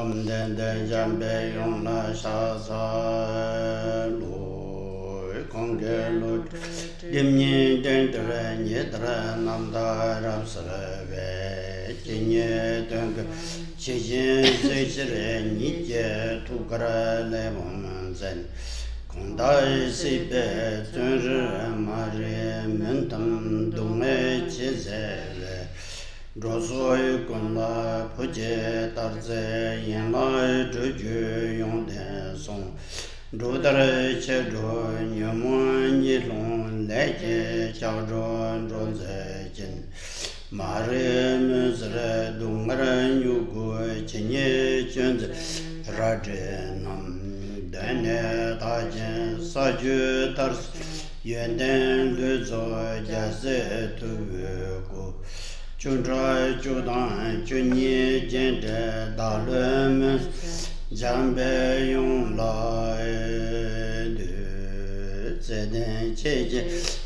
Som Den Den Jambe Yong La Sha Sa Lu Kong Ge Lu Dim Nyi Den Dre Nyi Dre Nam Da Rab Sre Ve Chi Nyi Den Ge Chi Jin Zui Chi Re Nyi Je Tu Kra Le Mom Zen Kong Dai Si Be Zun Re Ma Re Men Tam Dung Me Chi Ze Le Rosoi Kun La Puje Tar Ze Yin Lai Zhu Ju Yong Den Song Zhu Dar Che Zhu Nyu Mo Nyi Long Le Je Jiao Zhu Zhu Ze Jin Ma Re Mu Zhe Dung Re Nyu Gu Chi Nye Jun Ze Ra Zhe Nam Den Ne Da Jin Sa Ju Tar Yuan Den Lu Zo Jia Se Tu Gu Chun Trai Chu Dan Chun Yi Jian Zhe Da Le Men Jiang Bei Yong Lai Du Zhe Den Che Jie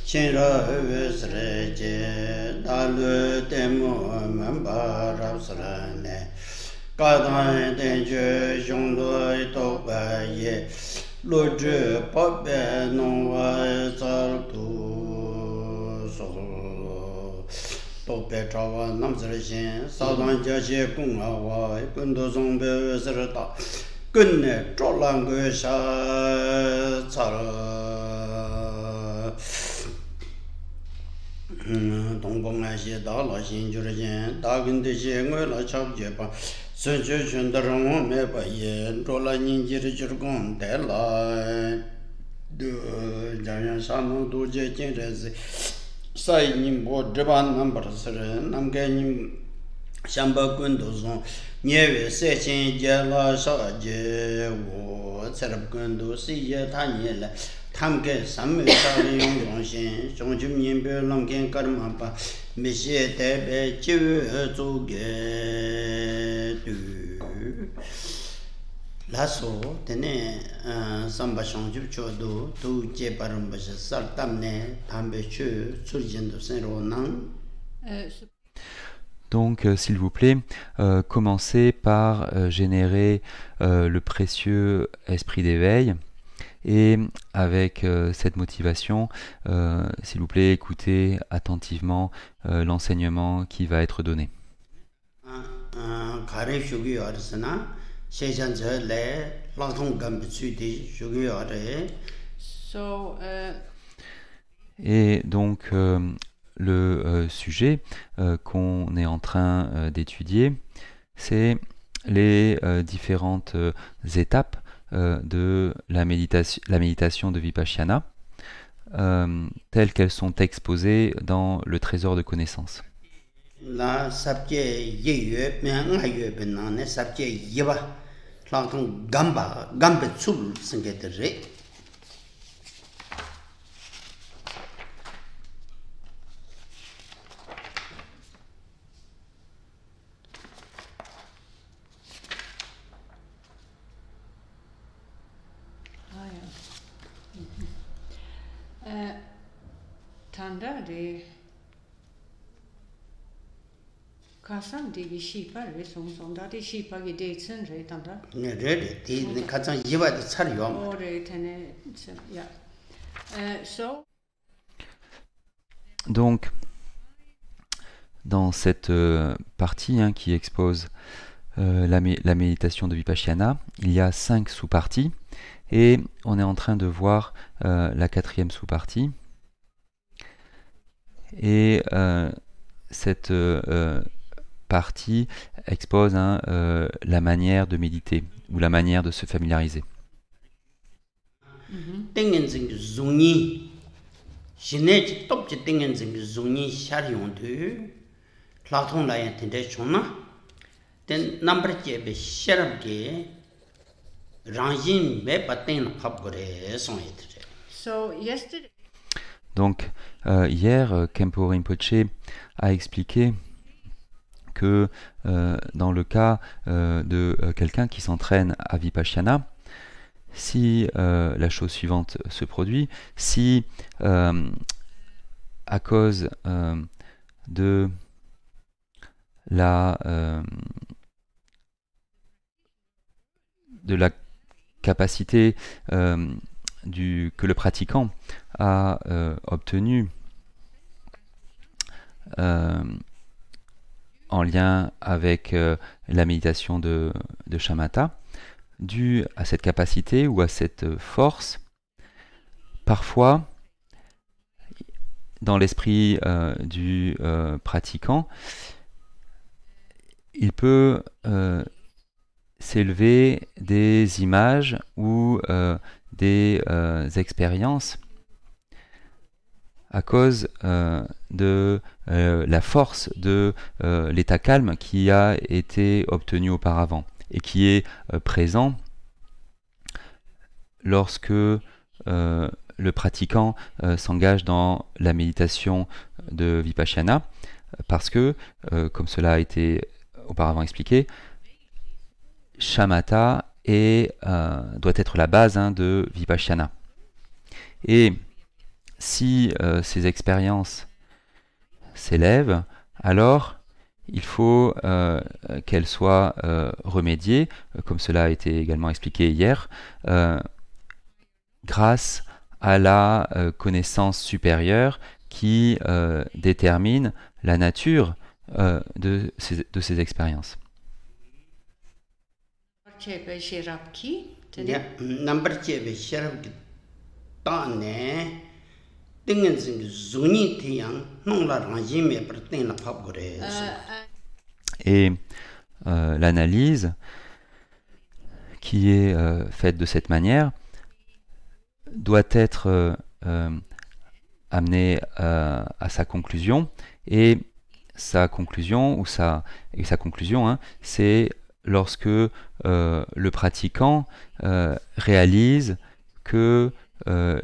Qin Ra Wu Sre Jie Da Lu Den Mo Men Ba Rab Sre Ne Ga Dan Den Ju Xiong Lu Tou Ba Ye Lu Zhi Pa Bei Nong Wa Zar Tu So都别找我那么子心，少当这些公啊我更多种别是大，更呢找两个啥查了，东宫那些大老心就是钱，大跟这些我老瞧不起吧，甚至全都让我没把烟，找了年纪的就是讲带来，都让人啥弄都接近这是。sai ni bo driban number sare nam ge ni shamba kun do so nyewe se chen je la sha je wo sarab kun do si ye ta ni la tham ge sam me sha li yong yong xin zhong jum yin be lang gen kar ma pa me xie de be ji zu ge du La so tene samba shangju chodo tu je param ba sar tamne tambe chu surjendo senro nang. Donc, s'il vous plaît, commencez par générer le précieux esprit d'éveil. Et avec cette motivation, s'il vous plaît, écoutez attentivement l'enseignement qui va être donné. Et donc, le sujet qu'on est en train d'étudier, c'est les différentes étapes de la méditation de Vipassana, telles qu'elles sont exposées dans le trésor de connaissances. La sabje ye me nga yue ben na ne sabje yeba la tong gamba gambe tsul singe de re tanda de Kasang de shipa re song da de shipa ge de chen re tanda ne re de ne kazang yeba de char yom o re tene ya so donc dans cette partie qui expose la méditation de Vipassana, il y a 5 sous-parties et on est en train de voir la 4e sous-partie. Et cette partie expose la manière de méditer ou la manière de se familiariser. So yesterday Donc, hier, Khenpo Rinpoche a expliqué que dans le cas de quelqu'un qui s'entraîne à Vipassana, si la chose suivante se produit, si à cause de la de la capacité que le pratiquant a obtenue en lien avec la méditation de shamatha, dû à cette capacité ou à cette force, parfois, dans l'esprit du pratiquant, il peut s'élever des images ou des expériences à cause de la force de l'état calme qui a été obtenu auparavant et qui est présent lorsque le pratiquant s'engage dans la méditation de Vipassana, parce que, comme cela a été auparavant expliqué, shamatha doit être la base de Vipassana. Et si ces expériences s'élèvent, alors il faut qu'elles soient remédiées, comme cela a été également expliqué hier, grâce à la connaissance supérieure qui détermine la nature de ces expériences. Et l'analyse qui est faite de cette manière doit être amenée à sa conclusion, et sa conclusion, c'est lorsque le pratiquant réalise que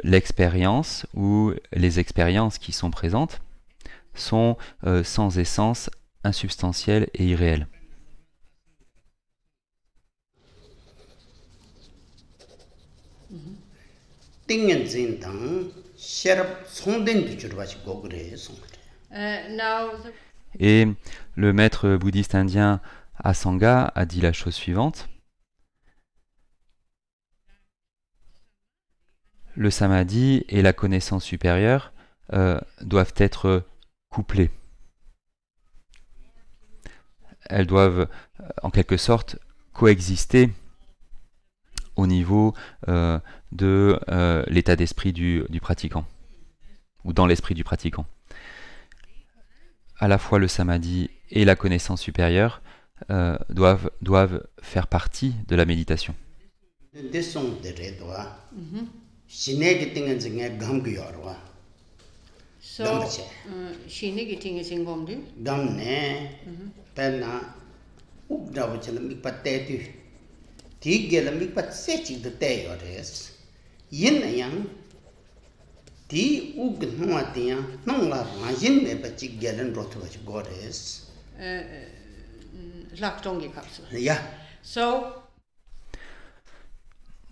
l'expérience ou les expériences qui sont présentes sont sans essence, insubstantielles et irréelles. Et le maître bouddhiste indien Asanga a dit la chose suivante: le samadhi et la connaissance supérieure doivent être couplées. Elles doivent en quelque sorte coexister au niveau de l'état d'esprit du pratiquant, ou dans l'esprit du pratiquant. À la fois le samadhi et la connaissance supérieure doivent faire partie de la méditation.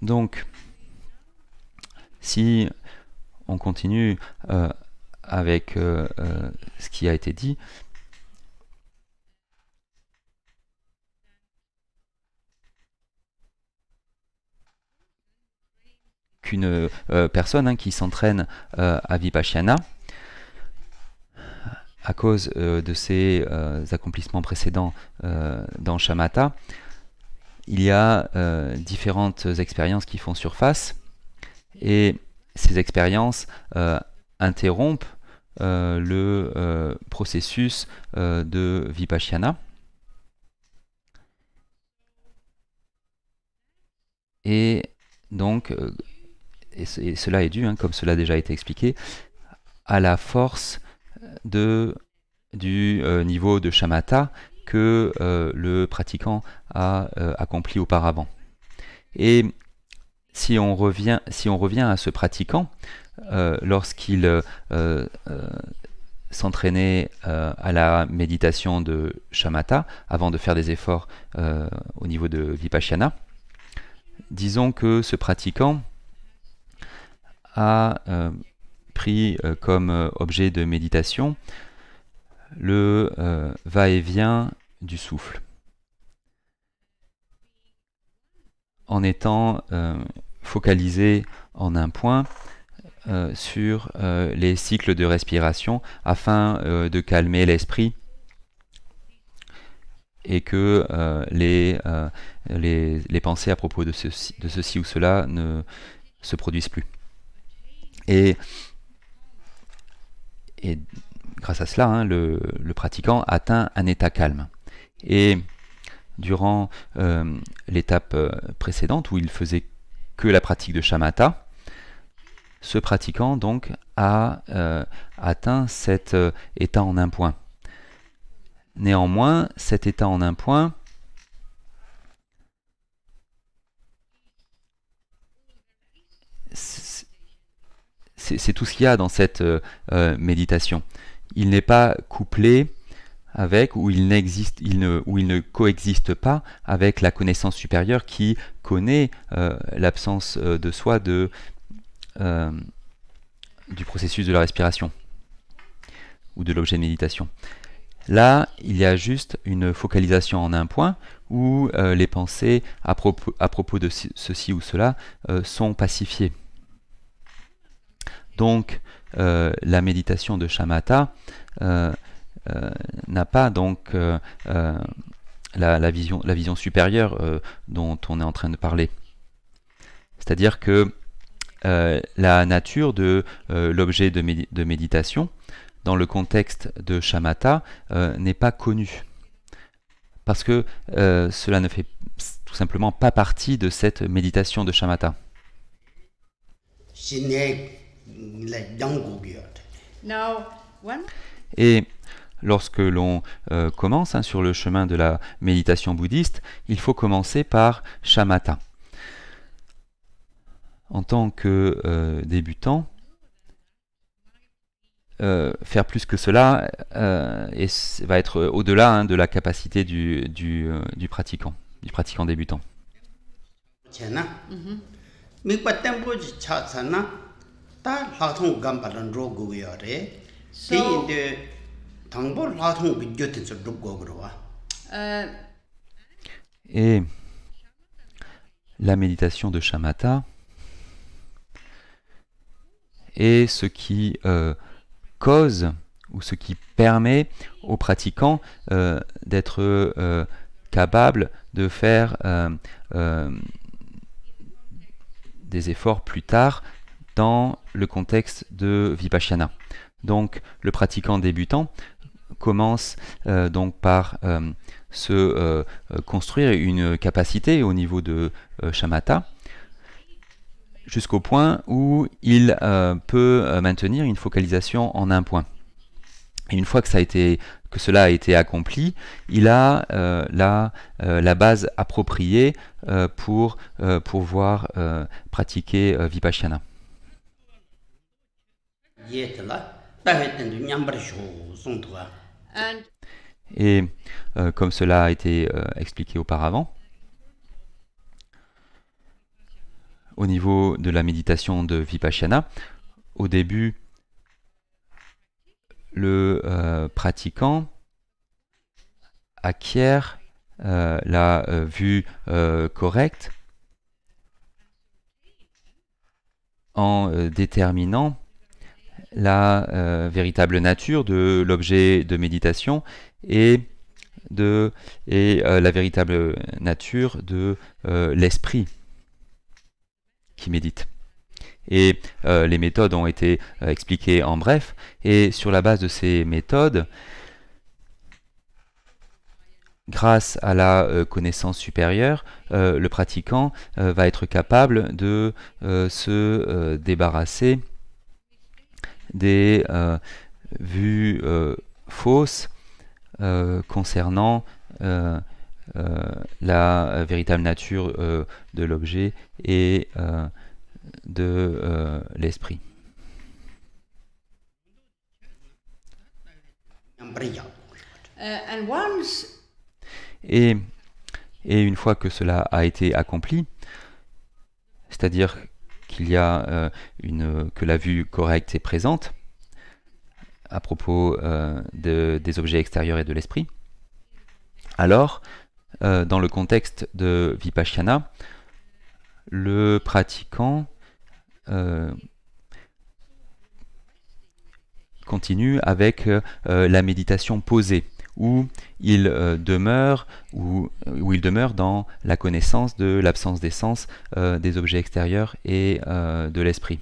Donc, si on continue avec ce qui a été dit, qu'une personne qui s'entraîne à Vipassana, à cause de ses accomplissements précédents dans shamatha, il y a différentes expériences qui font surface, et ces expériences interrompent le processus de Vipassana. Et donc, et cela est dû, comme cela a déjà été expliqué, à la force du niveau de shamatha que le pratiquant a accompli auparavant. Et si on revient à ce pratiquant, lorsqu'il s'entraînait à la méditation de shamatha, avant de faire des efforts au niveau de Vipassana, disons que ce pratiquant a pris comme objet de méditation le va-et-vient du souffle. en étant focalisé en un point sur les cycles de respiration afin de calmer l'esprit et que les pensées à propos de ceci ou cela ne se produisent plus. Et grâce à cela, hein, le pratiquant atteint un état calme. Et durant l'étape précédente, où il faisait que la pratique de shamatha, ce pratiquant donc a atteint cet état en un point. Néanmoins, cet état en un point c'est tout ce qu'il y a dans cette méditation. Il n'est pas couplé avec, ou il ne coexiste pas avec la connaissance supérieure qui connaît l'absence de soi du processus de la respiration ou de l'objet de méditation. Là, il y a juste une focalisation en un point où les pensées à propos de ceci ou cela sont pacifiées. Donc, la méditation de shamatha n'a pas donc la vision supérieure dont on est en train de parler. C'est-à-dire que la nature de l'objet de méditation dans le contexte de shamatha n'est pas connue. Parce que cela ne fait tout simplement pas partie de cette méditation de shamatha. Et lorsque l'on commence sur le chemin de la méditation bouddhiste, il faut commencer par shamatha. En tant que débutant, faire plus que cela va être au-delà de la capacité du pratiquant débutant. Et la méditation de shamatha est ce qui cause ou ce qui permet aux pratiquants d'être capables de faire des efforts plus tard dans le contexte de Vipassana. Donc le pratiquant débutant commence donc par se construire une capacité au niveau de shamatha jusqu'au point où il peut maintenir une focalisation en un point. Et une fois que cela a été accompli, il a la base appropriée pour pouvoir pratiquer Vipassana. Et comme cela a été expliqué auparavant, au niveau de la méditation de Vipassana, au début, le pratiquant acquiert la vue correcte en déterminant la véritable nature de l'objet de méditation et la véritable nature de l'esprit qui médite. Et les méthodes ont été expliquées en bref, et sur la base de ces méthodes, grâce à la connaissance supérieure, le pratiquant va être capable de se débarrasser des vues fausses concernant la véritable nature de l'objet et de l'esprit. Et une fois que cela a été accompli, c'est-à-dire qu'il y a que la vue correcte est présente à propos des objets extérieurs et de l'esprit, alors dans le contexte de Vipassana, le pratiquant continue avec la méditation posée, où il demeure dans la connaissance de l'absence des sens, des objets extérieurs et de l'esprit.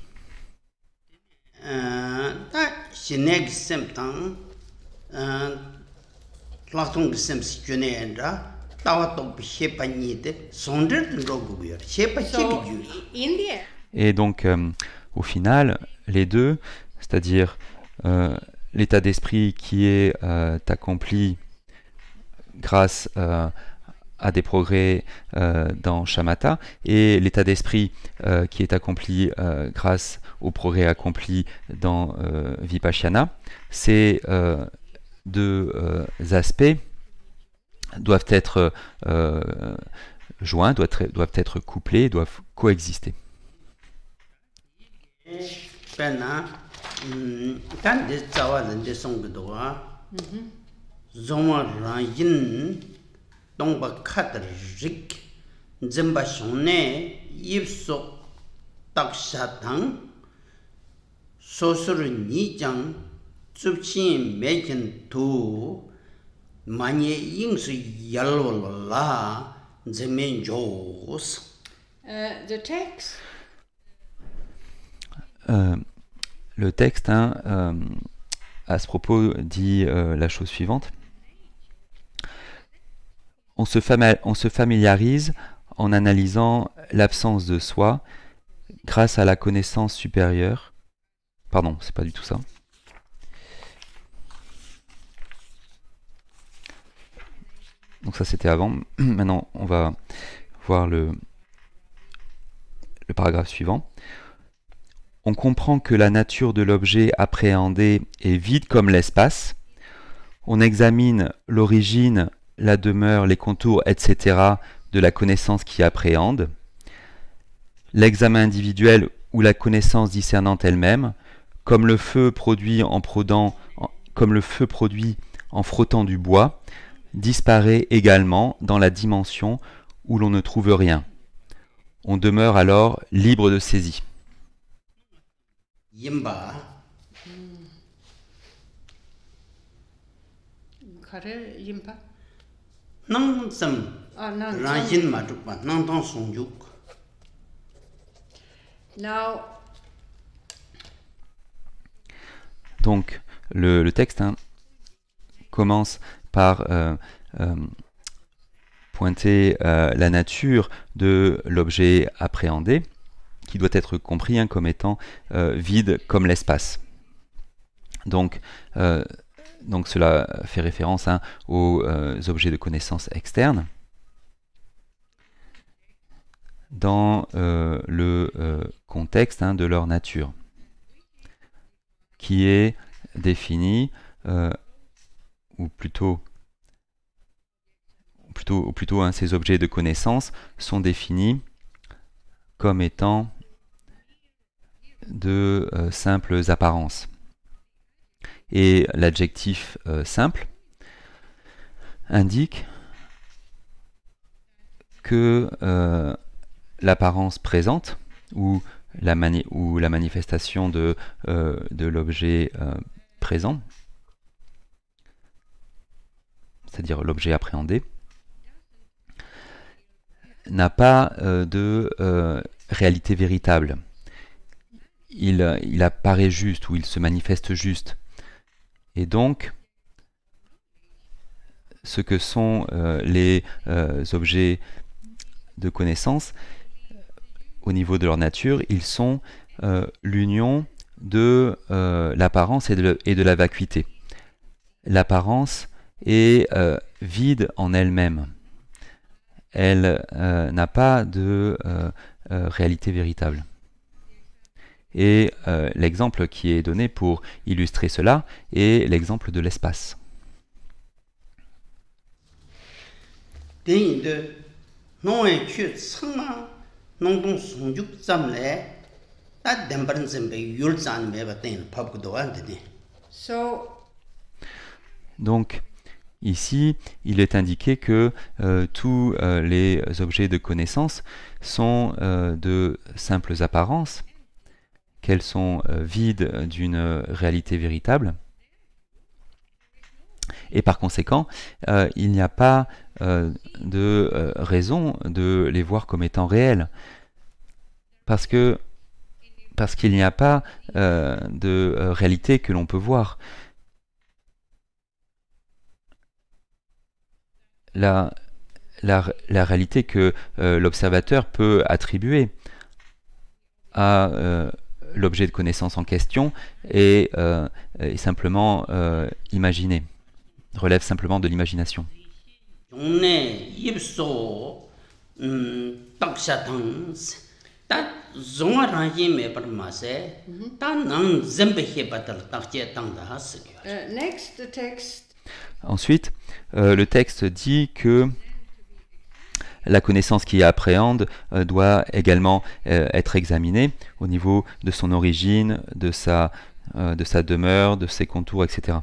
Et donc, au final, les deux, c'est-à-dire l'état d'esprit qui est accompli grâce à des progrès dans Shamatha et l'état d'esprit qui est accompli grâce aux progrès accomplis dans Vipassana, ces deux aspects doivent être joints, doivent être couplés, doivent coexister. 동바 카드릭 젬바숑네 입속 딱샤당 소스르 니장 줍친 매긴 두 많이 잉스 열월라 제멘조스 The text. Le texte, à ce propos, dit la chose suivante. On se familiarise en analysant l'absence de soi grâce à la connaissance supérieure. Pardon, c'est pas du tout ça. Donc ça c'était avant. Maintenant on va voir le paragraphe suivant. On comprend que la nature de l'objet appréhendé est vide comme l'espace. On examine l'origine, la demeure, les contours, etc. de la connaissance qui appréhende. L'examen individuel ou la connaissance discernante elle-même, comme le feu produit en frottant du bois, disparaît également dans la dimension où l'on ne trouve rien. On demeure alors libre de saisie. Yimba. Kare yimpa. Nang sam. Rajin matukpa nang tang songjuk. Now. Donc le texte commence par pointer la nature de l'objet appréhendé, qui doit être compris comme étant vide comme l'espace. Donc cela fait référence aux objets de connaissance externes. Dans le contexte de leur nature, qui est défini, ou plutôt ces objets de connaissance sont définis comme étant de simples apparences. Et l'adjectif simple indique que l'apparence présente ou la manifestation de l'objet présent, c'est-à-dire l'objet appréhendé, n'a pas de réalité véritable. Il apparaît juste ou il se manifeste juste. Et donc, ce que sont les objets de connaissance, au niveau de leur nature, ils sont l'union de l'apparence et de la vacuité. L'apparence est vide en elle-même. Elle n'a pas de réalité véritable. Et l'exemple qui est donné pour illustrer cela est l'exemple de l'espace. Donc, Ici, il est indiqué que tous les objets de connaissance sont de simples apparences, qu'elles sont vides d'une réalité véritable. Et par conséquent, il n'y a pas de raison de les voir comme étant réels. Parce qu'il n'y a pas de réalité que l'on peut voir. La réalité que l'observateur peut attribuer à l'objet de connaissance en question est simplement imaginée, relève simplement de l'imagination. Next, the text. Ensuite, le texte dit que la connaissance qui appréhende doit également être examinée au niveau de son origine, de sa demeure, de ses contours, etc.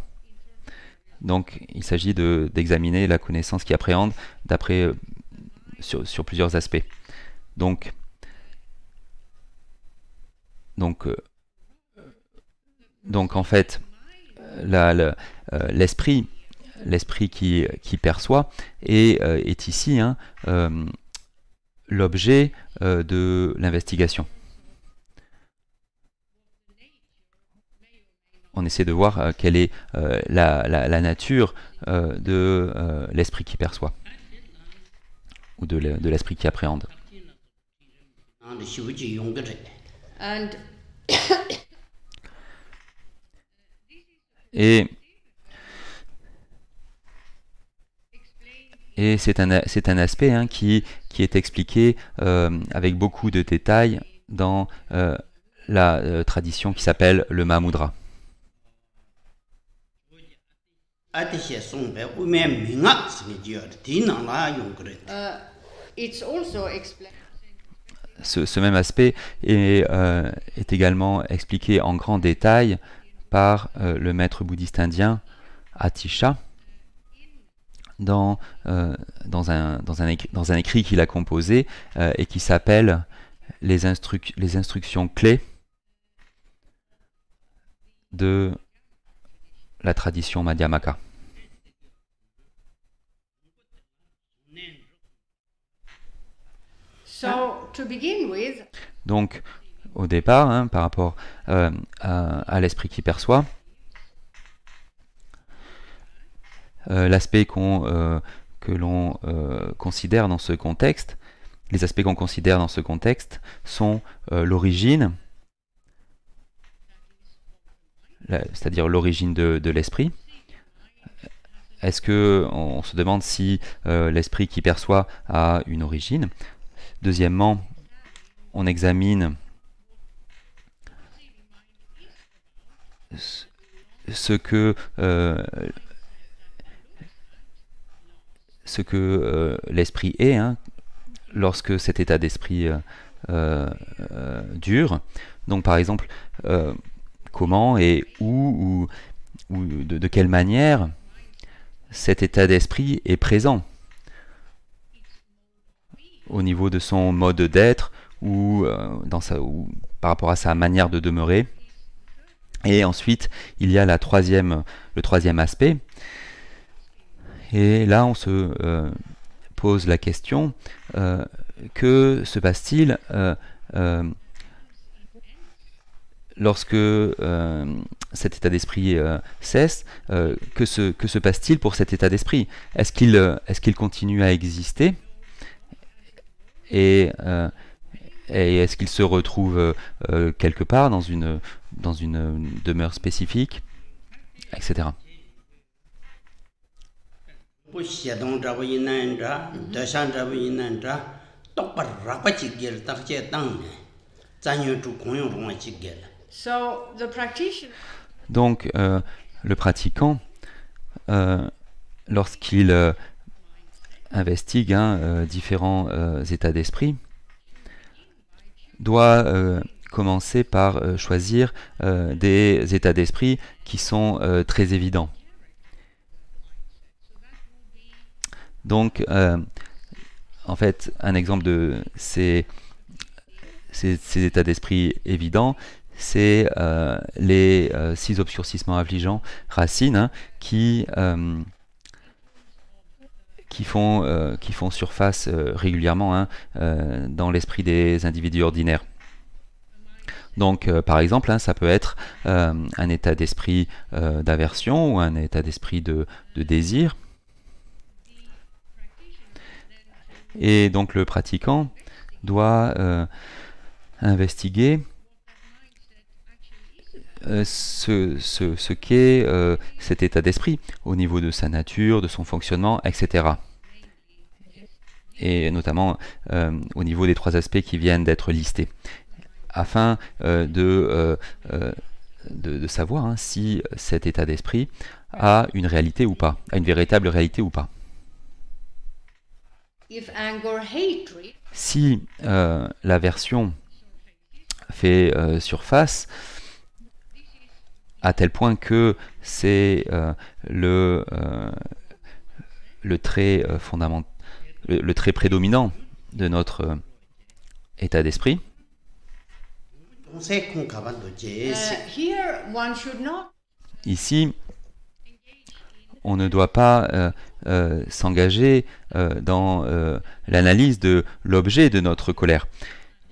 Donc, il s'agit d'examiner la connaissance qui appréhende d'après sur plusieurs aspects. Donc en fait, l'esprit qui perçoit est ici l'objet de l'investigation. On essaie de voir quelle est la nature de l'esprit qui perçoit, ou de l'esprit qui appréhende. And Et c'est un aspect qui est expliqué avec beaucoup de détails dans la tradition qui s'appelle le Mahamudra. it's also explained. Ce même aspect est également expliqué en grand détail par le maître bouddhiste indien Atisha dans un écrit qu'il a composé et qui s'appelle les instructions clés de la tradition Madhyamaka. So, to begin with, Donc, au départ, par rapport à l'esprit qui perçoit, l'aspect que l'on considère dans ce contexte, les aspects qu'on considère dans ce contexte sont l'origine, c'est-à-dire l'origine de l'esprit. Est-ce que on se demande si l'esprit qui perçoit a une origine? Deuxièmement, on examine ce que l'esprit est lorsque cet état d'esprit dure. Donc par exemple, comment et où ou de quelle manière cet état d'esprit est présent au niveau de son mode d'être ou par rapport à sa manière de demeurer. Et ensuite, il y a le troisième aspect. Et là, on se pose la question, que se passe-t-il lorsque cet état d'esprit cesse? Que se passe-t-il pour cet état d'esprit? Est-ce qu'il continue à exister? Et est-ce qu'il se retrouve quelque part dans une demeure spécifique, etc. so the practitioner Donc, le pratiquant, lorsqu'il investigue différents états d'esprit, doit commencer par choisir des états d'esprit qui sont très évidents. Donc, en fait, un exemple de ces états d'esprit évidents, c'est les 6 obscurcissements affligeants racines, hein, qui font surface régulièrement, hein, dans l'esprit des individus ordinaires. Donc, par exemple, hein, ça peut être un état d'esprit d'aversion ou un état d'esprit de désir. Et donc, le pratiquant doit investiguer ce qu'est cet état d'esprit au niveau de sa nature, de son fonctionnement, etc. Et notamment au niveau des 3 aspects qui viennent d'être listés, afin de savoir, hein, si cet état d'esprit a une réalité ou pas, a une véritable réalité ou pas. Si l'aversion fait surface, à tel point que c'est le trait fondamental, le trait prédominant de notre état d'esprit, ici, on ne doit pas s'engager dans l'analyse de l'objet de notre colère.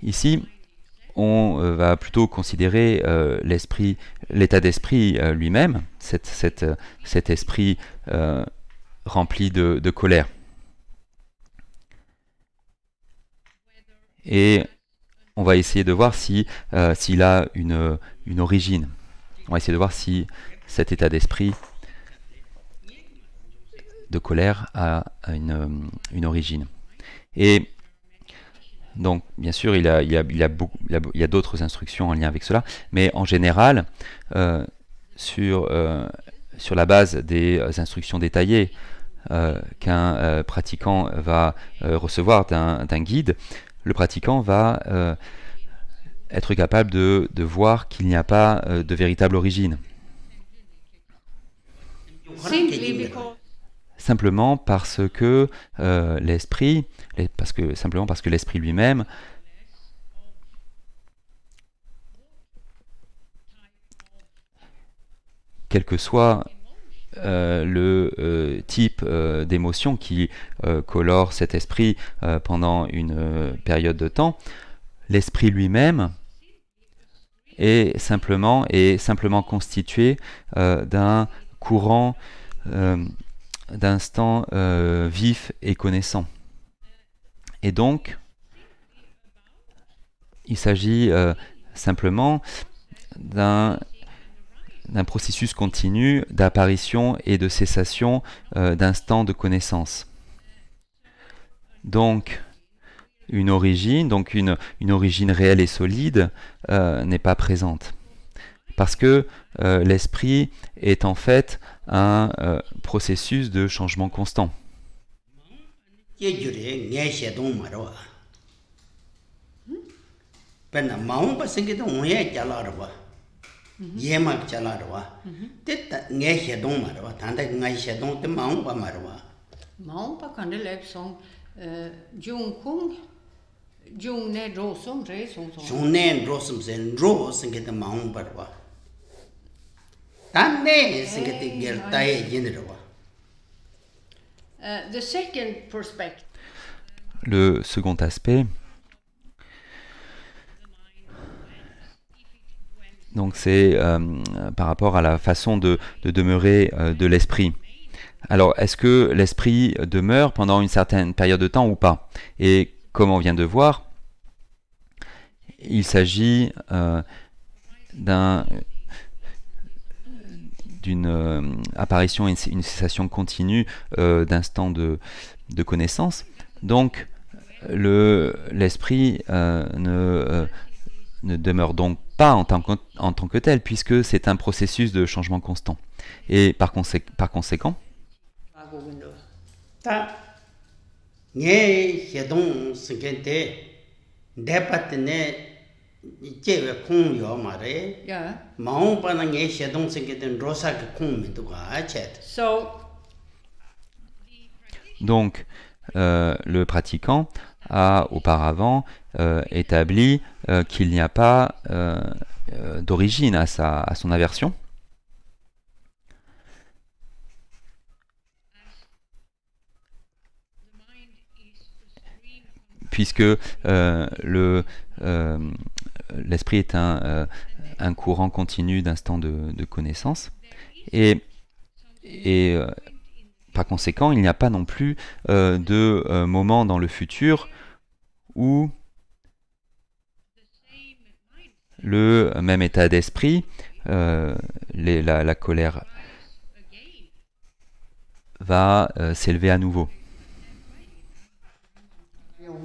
Ici, on va plutôt considérer l'état d'esprit lui-même, cet esprit rempli de colère. Et on va essayer de voir s'il a une origine. On va essayer de voir si cet état d'esprit de colère a une origine. Et donc, bien sûr, il y a d'autres instructions en lien avec cela, mais en général, sur la base des instructions détaillées qu'un pratiquant va recevoir d'un guide, le pratiquant va être capable de voir qu'il n'y a pas de véritable origine. Simplement parce que l'esprit lui-même quel que soit le type d'émotion qui colore cet esprit pendant une période de temps, l'esprit lui-même est simplement constitué d'un courant d'instants vifs et connaissants. Et donc, il s'agit simplement d'un processus continu d'apparition et de cessation d'instants de connaissance. Donc, une origine réelle et solide n'est pas présente. Parce que l'esprit est en fait un processus de changement constant. Le second aspect, donc c'est par rapport à la façon de demeurer de l'esprit. Alors, est-ce que l'esprit demeure pendant une certaine période de temps ou pas? Et comme on vient de voir, il s'agit d'une apparition et une cessation continue d'instants de connaissance. Donc, l'esprit ne demeure donc pas en tant que tel, puisque c'est un processus de changement constant. Et par conséquent, Donc, le pratiquant a auparavant établi qu'il n'y a pas d'origine à son aversion. Puisque l'esprit est un courant continu d'instants de connaissance. Et par conséquent, il n'y a pas non plus de moment dans le futur où le même état d'esprit, la colère, va s'élever à nouveau.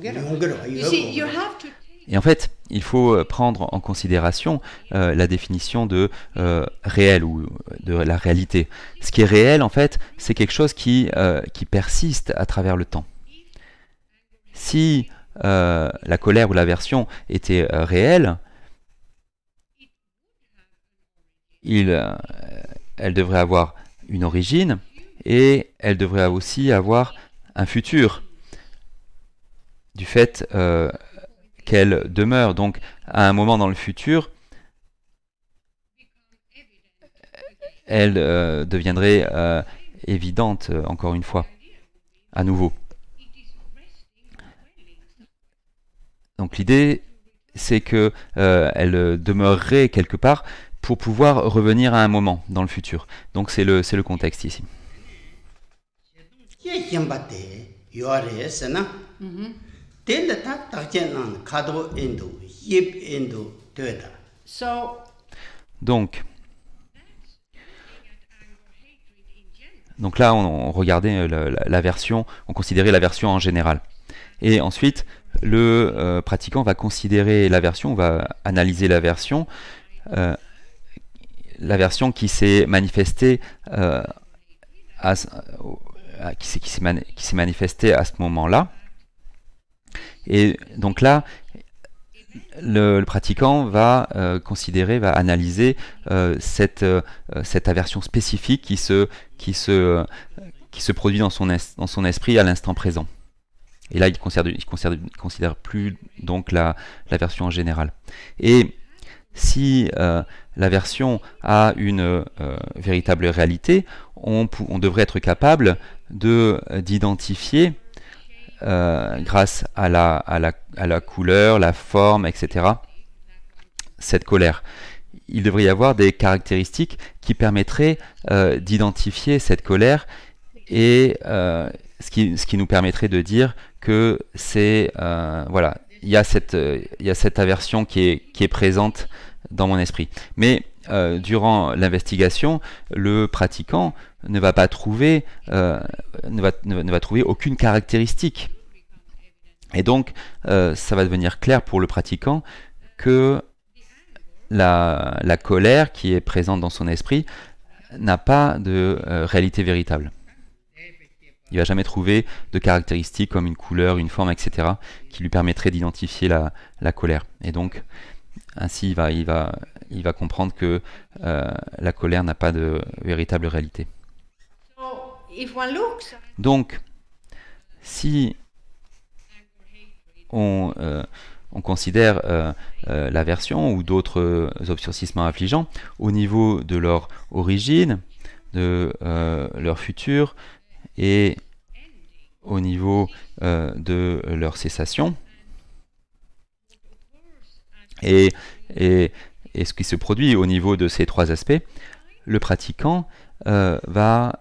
You see, you have to. Et en fait, il faut prendre en considération la définition de réel ou de la réalité. Ce qui est réel, en fait, c'est quelque chose qui persiste à travers le temps. Si la colère ou l'aversion était réelle, elle devrait avoir une origine et elle devrait aussi avoir un futur, du fait qu'elle demeure. Donc, à un moment dans le futur, elle deviendrait évidente, encore une fois, à nouveau. Donc, l'idée, c'est que elle demeurerait quelque part pour pouvoir revenir à un moment dans le futur. Donc, c'est le contexte ici. Donc là, on regardait l'aversion, on considérait l'aversion en général. Et ensuite, le pratiquant va considérer l'aversion, va analyser l'aversion qui s'est manifestée qui s'est manifestée à ce moment-là. Et donc là, le pratiquant va considérer, va analyser cette aversion spécifique qui se produit dans son esprit à l'instant présent. Et là, il considère plus donc l'aversion en général. Et si l'aversion a une véritable réalité, on devrait être capable d'identifier grâce à la couleur, la forme, etc., cette colère. Il devrait y avoir des caractéristiques qui permettraient d'identifier cette colère et ce qui nous permettrait de dire que c'est voilà, il y a cette aversion qui est présente dans mon esprit. Mais durant l'investigation, le pratiquant ne va pas trouver ne va trouver aucune caractéristique. Et donc, ça va devenir clair pour le pratiquant que la colère qui est présente dans son esprit n'a pas de réalité véritable. Il ne va jamais trouver de caractéristiques comme une couleur, une forme, etc., qui lui permettraient d'identifier la colère. Et donc, ainsi, il va comprendre que la colère n'a pas de véritable réalité. Donc, si on considère l'aversion ou d'autres obscurcissements affligeants au niveau de leur origine, de leur futur et au niveau de leur cessation, et ce qui se produit au niveau de ces trois aspects, le pratiquant va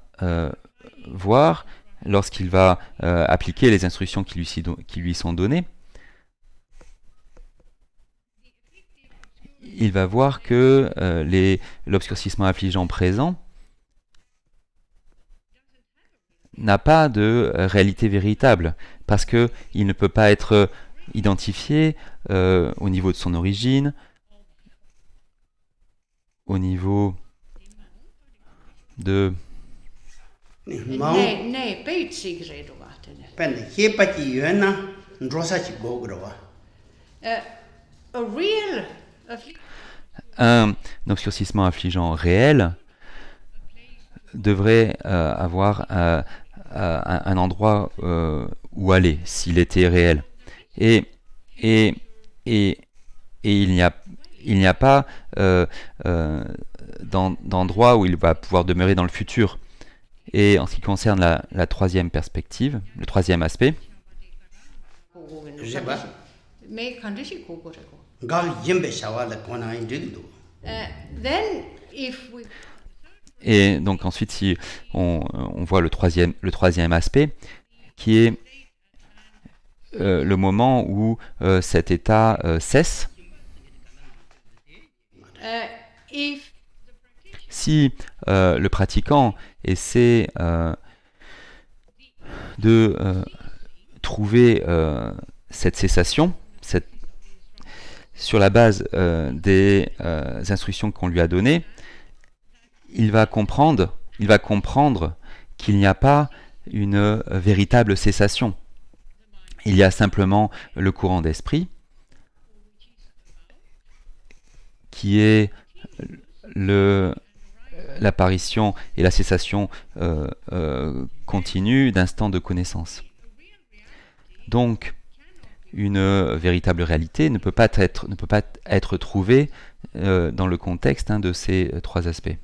voir, lorsqu'il va appliquer les instructions qui lui sont données, il va voir que l'obscurcissement affligeant présent n'a pas de réalité véritable, parce qu'il ne peut pas être identifié au niveau de son origine, au niveau de... Un obscurcissement affligeant réel devrait avoir un endroit où aller, s'il était réel. Et il n'y a pas d'endroit où il va pouvoir demeurer dans le futur. Et en ce qui concerne la troisième perspective, le troisième aspect, then if we et donc ensuite si on voit le troisième aspect, qui est le moment où cet état cesse. if Si le pratiquant essaie de trouver cette cessation, sur la base des instructions qu'on lui a données, il va comprendre qu'il n'y a pas une véritable cessation. Il y a simplement le courant d'esprit qui est l'apparition et la cessation continue d'instants de connaissance. Donc, une véritable réalité ne peut pas être trouvée dans le contexte de ces trois aspects.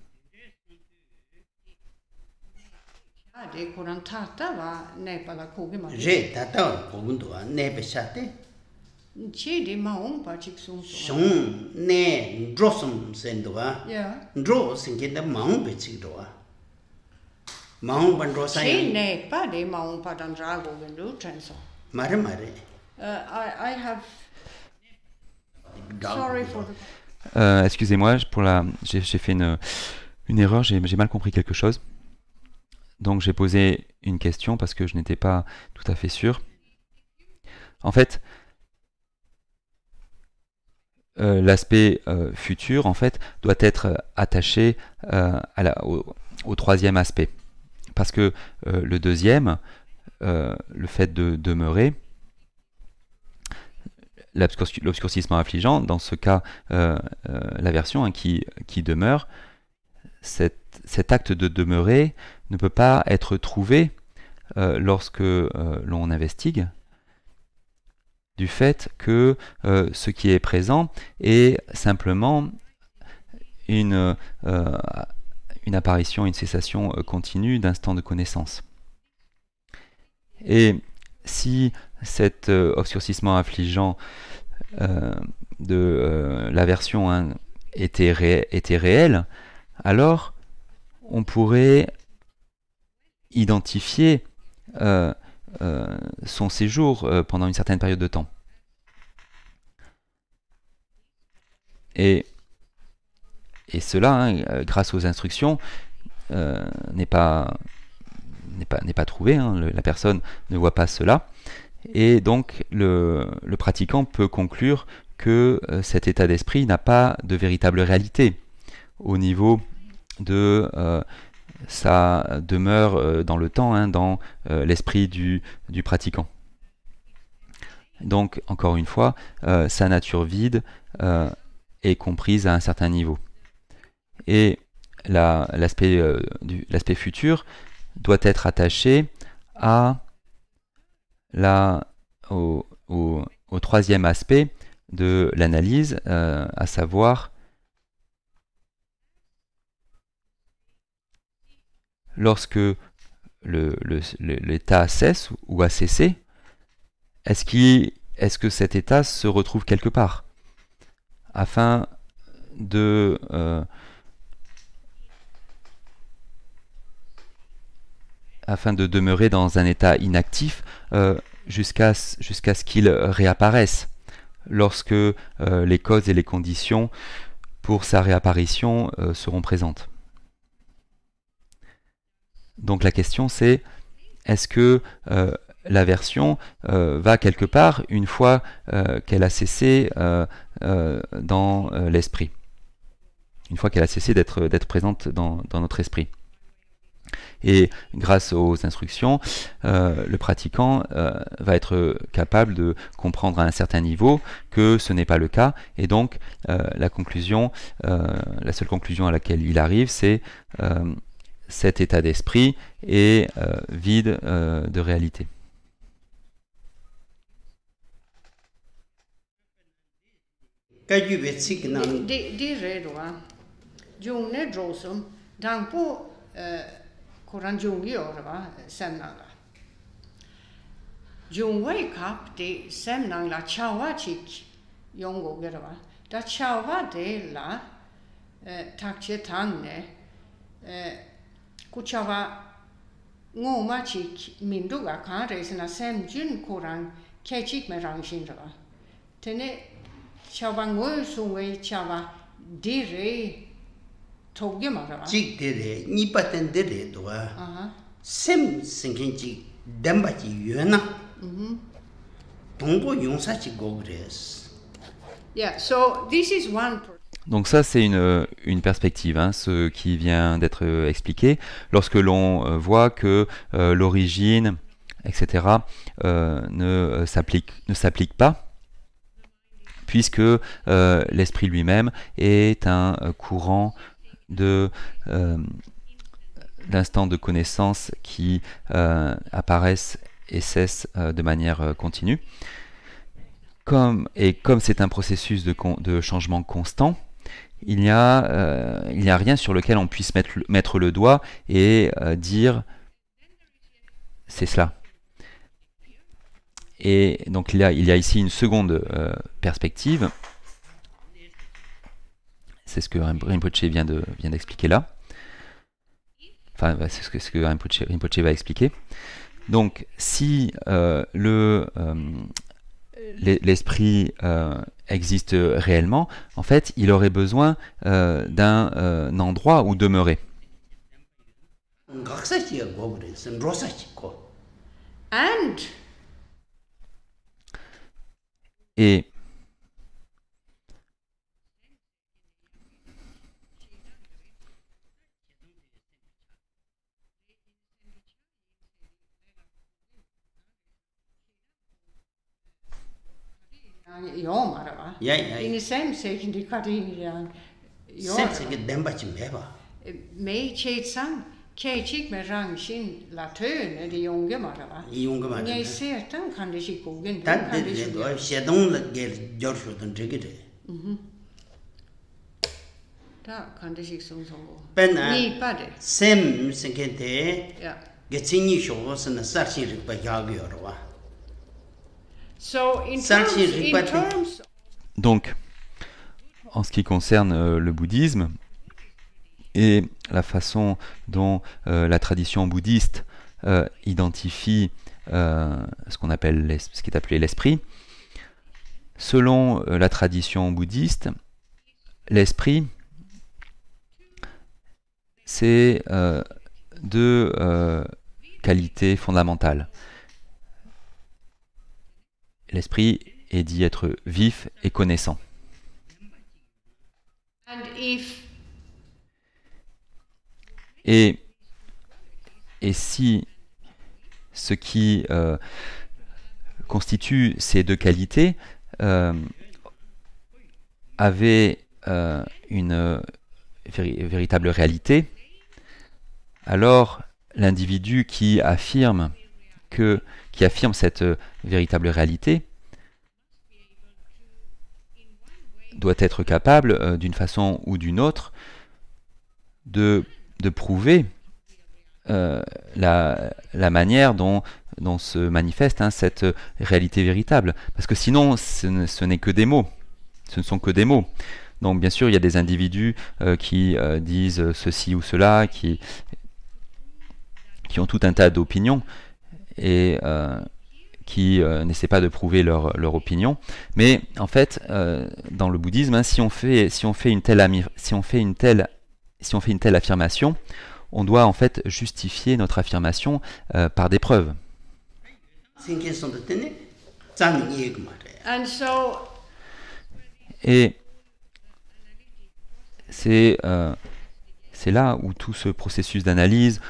I have sorry for the Excusez-moi, j'ai fait une erreur, j'ai mal compris quelque chose. Donc j'ai posé une question parce que je n'étais pas tout à fait sûr. En fait, l'aspect futur, en fait, doit être attaché au troisième aspect. Parce que le deuxième, le fait de demeurer, l'obscurcissement affligeant, dans ce cas, l'aversion qui demeure, cet acte de demeurer ne peut pas être trouvé lorsque l'on investigue, du fait que ce qui est présent est simplement une apparition, une cessation continue d'instants de connaissance. Et si cet obscurcissement affligeant de l'aversion était réel, alors on pourrait identifier son séjour pendant une certaine période de temps. Et cela, grâce aux instructions, n'est pas trouvé. La personne ne voit pas cela. Et donc, le pratiquant peut conclure que cet état d'esprit n'a pas de véritable réalité au niveau de sa demeure dans le temps, dans l'esprit du pratiquant. Donc, encore une fois, sa nature vide est comprise à un certain niveau. Et l'aspect futur doit être attaché au troisième aspect de l'analyse, à savoir lorsque l'état cesse ou a cessé, est-ce que cet état se retrouve quelque part afin de demeurer dans un état inactif jusqu'à ce qu'il réapparaisse lorsque les causes et les conditions pour sa réapparition seront présentes. Donc la question c'est, est-ce que l'aversion va quelque part une fois qu'elle a cessé dans l'esprit, une fois qu'elle a cessé d'être présente dans notre esprit. Et grâce aux instructions, le pratiquant va être capable de comprendre à un certain niveau que ce n'est pas le cas, et donc la seule conclusion à laquelle il arrive, c'est cet état d'esprit est vide de réalité. Di redwa jung ne drosum dangpo koran jung yorwa semnala jung wai kap de semnang la chawa chik yongo gerwa da chawa de la takche tang ne ku chawa ngoma chik minduga kan resna sem jun koran kechik me rangshin rawa tene chawa ngoi sungwe chawa dire togye marawa chik dire nipaten dire doa sem singin chik demba chi yuena tongbo yongsa chi gogres. Yeah, so this is one. Donc ça, c'est une perspective, hein, ce qui vient d'être expliqué. Lorsque l'on voit que l'origine, etc., ne s'applique pas, puisque l'esprit lui-même est un courant d'instants de connaissance qui apparaissent et cessent de manière continue. Comme c'est un processus de changement constant, il n'y a rien sur lequel on puisse mettre le doigt et dire c'est cela. Et donc il y a ici une seconde perspective. C'est ce que Rinpoche vient d'expliquer là. Enfin, c'est ce que Rinpoche va expliquer. Donc, si l'esprit existe réellement, en fait, il aurait besoin d'un endroit où demeurer. Et in sem sekin di kati sem demba chi meba me che sang ke chik me rang shin la tön de yonge marawa ne se tan kan de shi ko gen tan de do shedong la gel jor shu den de ge ta kan de shi song song ben ni pa de sem singen de ya ge chini sho sen sar shin ri pa ya ge yorwa. So in terms donc, en ce qui concerne le bouddhisme et la façon dont la tradition bouddhiste identifie ce qui est appelé l'esprit, selon la tradition bouddhiste, l'esprit, c'est deux qualités fondamentales. L'esprit est dit être vif et connaissant. Et si ce qui constitue ces deux qualités avait une véritable réalité, alors l'individu qui affirme cette véritable réalité doit être capable, d'une façon ou d'une autre, de prouver la manière dont se manifeste cette réalité véritable. Parce que sinon, ce n'est que des mots. Ce ne sont que des mots. Donc bien sûr, il y a des individus qui disent ceci ou cela, qui ont tout un tas d'opinions, et qui n'essaient pas de prouver leur opinion. Mais en fait, dans le bouddhisme, hein, si on fait une telle affirmation, on doit en fait justifier notre affirmation par des preuves. Et c'est là où tout ce processus d'analyse,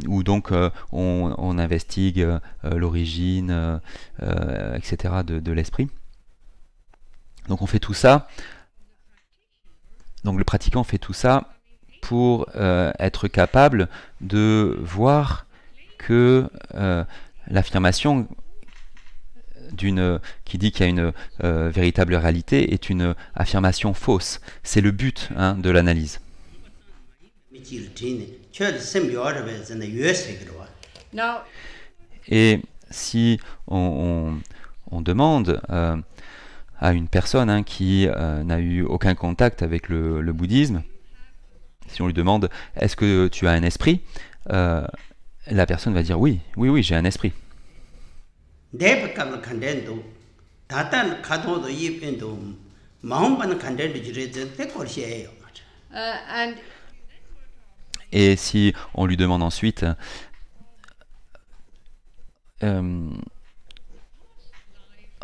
où donc on investigue l'origine, etc. de l'esprit. Donc on fait tout ça. Donc le pratiquant fait tout ça pour être capable de voir que l'affirmation qui dit qu'il y a une véritable réalité est une affirmation fausse. C'est le but de l'analyse. Et si on demande à une personne qui n'a eu aucun contact avec le bouddhisme, si on lui demande « est-ce que tu as un esprit ?», la personne va dire « oui, oui, oui, j'ai un esprit ». Et si on lui demande ensuite en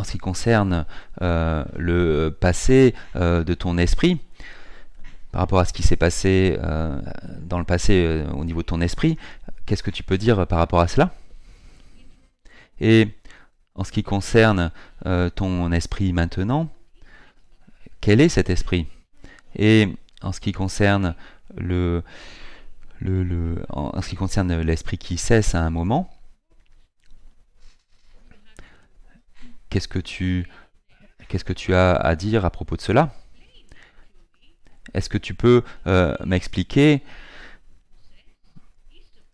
ce qui concerne le passé de ton esprit, par rapport à ce qui s'est passé dans le passé au niveau de ton esprit, qu'est-ce que tu peux dire par rapport à cela? Et en ce qui concerne ton esprit maintenant, quel est cet esprit? Et en ce qui concerne en ce qui concerne l'esprit qui cesse à un moment, qu'est-ce que tu as à dire à propos de cela? Est-ce que tu peux m'expliquer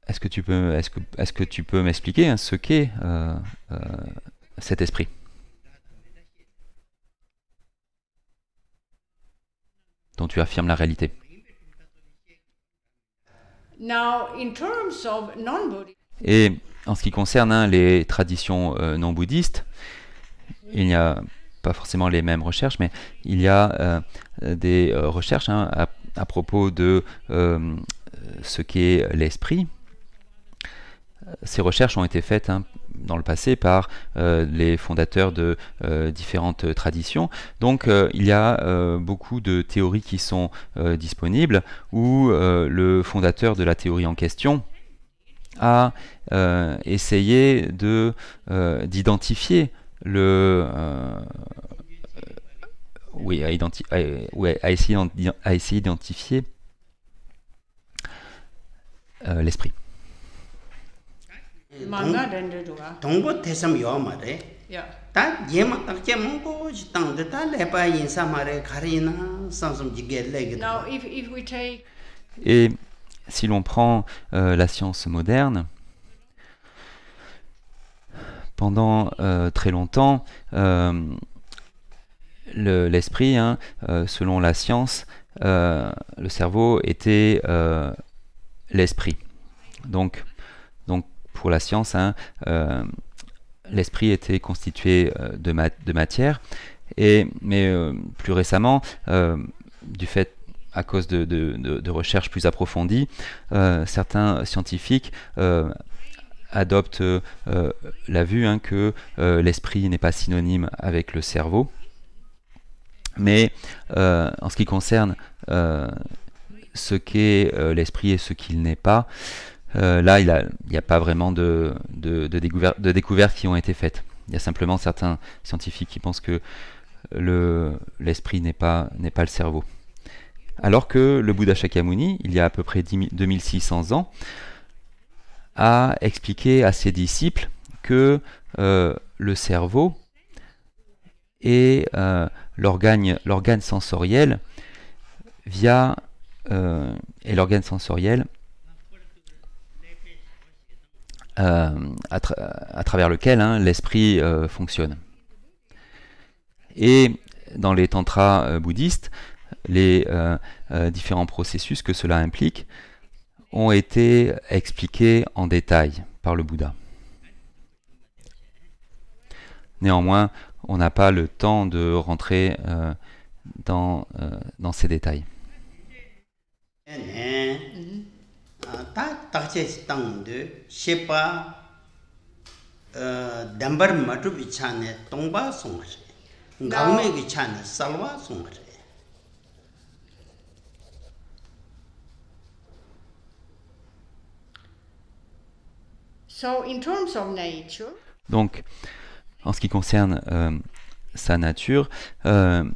ce qu'est cet esprit? Dont tu affirmes la réalité. Et en ce qui concerne les traditions non bouddhistes, il n'y a pas forcément les mêmes recherches, mais il y a des recherches à propos de ce qu'est l'esprit. Ces recherches ont été faites dans le passé par les fondateurs de différentes traditions. Donc il y a beaucoup de théories qui sont disponibles où le fondateur de la théorie en question a essayé d'identifier d'identifier l'esprit. Et si l'on prend la science moderne, pendant très longtemps, l'esprit, selon la science, le cerveau était l'esprit. Donc pour la science, l'esprit était constitué de matière, mais plus récemment, à cause de recherches plus approfondies, certains scientifiques adoptent la vue que l'esprit n'est pas synonyme avec le cerveau. Mais en ce qui concerne ce qu'est l'esprit et ce qu'il n'est pas, là, il n'y a pas vraiment de découvertes qui ont été faites. Il y a simplement certains scientifiques qui pensent que l'esprit n'est pas le cerveau. Alors que le Bouddha Shakyamuni, il y a à peu près 2600 ans, a expliqué à ses disciples que le cerveau est l'organe sensoriel à travers lequel l'esprit fonctionne. Et dans les tantras bouddhistes, les différents processus que cela implique ont été expliqués en détail par le Bouddha. Néanmoins, on n'a pas le temps de rentrer dans ces détails. Donc, en ce qui concerne sa nature,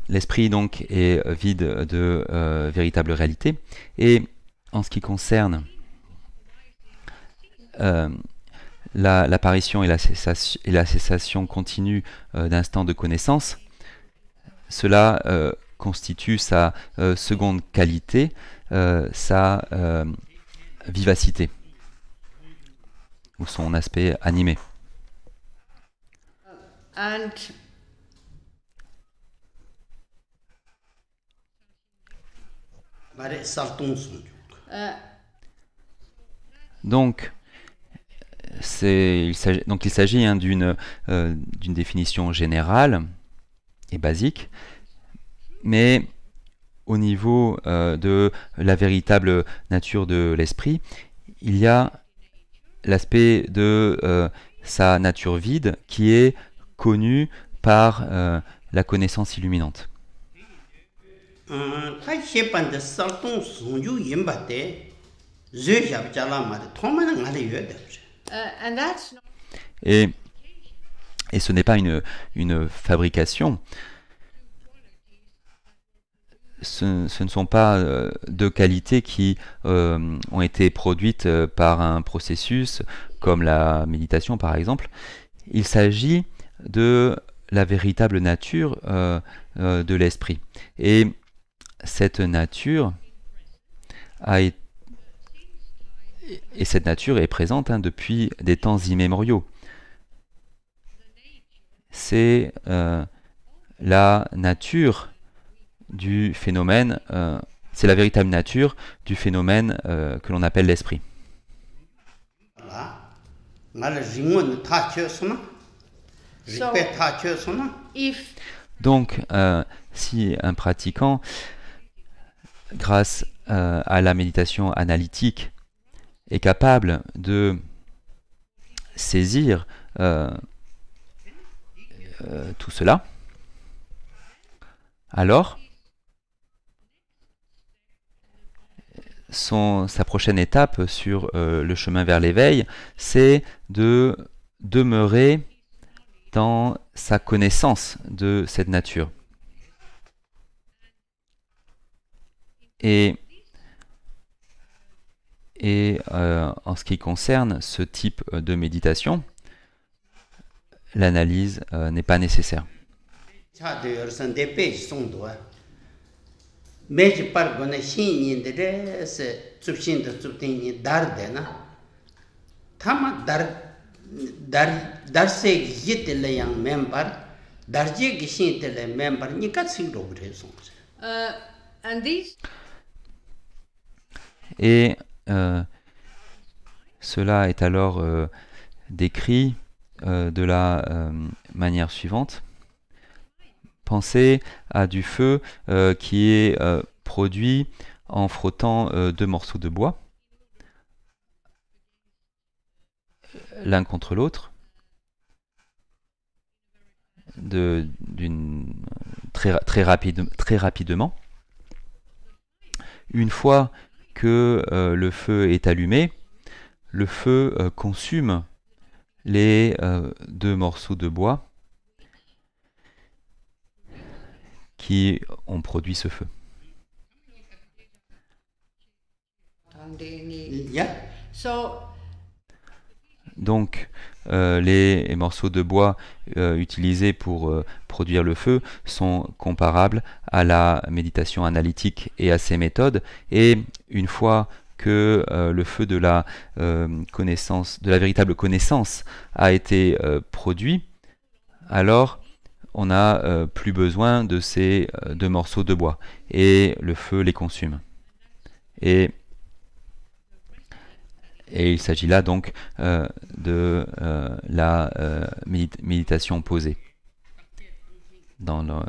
l'esprit donc est vide de véritable réalité, et en ce qui concerne l'apparition et la cessation continue d'instants de connaissance, cela constitue sa seconde qualité, sa vivacité, ou son aspect animé. And donc, il s'agit d'une définition générale et basique, mais au niveau de la véritable nature de l'esprit, il y a l'aspect de sa nature vide qui est connu par la connaissance illuminante. and that's not, Et ce n'est pas une fabrication. Ce ne sont pas deux qualités qui ont été produites par un processus comme la méditation par exemple. Il s'agit de la véritable nature de l'esprit. Et cette nature cette nature est présente depuis des temps immémoriaux. C'est la nature du phénomène, c'est la véritable nature du phénomène que l'on appelle l'esprit. if Donc, si un pratiquant, grâce à la méditation analytique, est capable de saisir tout cela, alors sa prochaine étape sur le chemin vers l'éveil, c'est de demeurer dans sa connaissance de cette nature. Et en ce qui concerne ce type de méditation, l'analyse n'est pas nécessaire. and these Et cela est alors décrit de la manière suivante. Pensez à du feu qui est produit en frottant deux morceaux de bois l'un contre l'autre très rapidement. Une fois que le feu est allumé, le feu consume les deux morceaux de bois qui ont produit ce feu. so Donc, les morceaux de bois utilisés pour produire le feu sont comparables à la méditation analytique et à ses méthodes. Et une fois que le feu de la connaissance, de la véritable connaissance, a été produit, alors on n'a plus besoin de ces deux morceaux de bois et le feu les consume. Et il s'agit là donc de la méditation posée. Dans la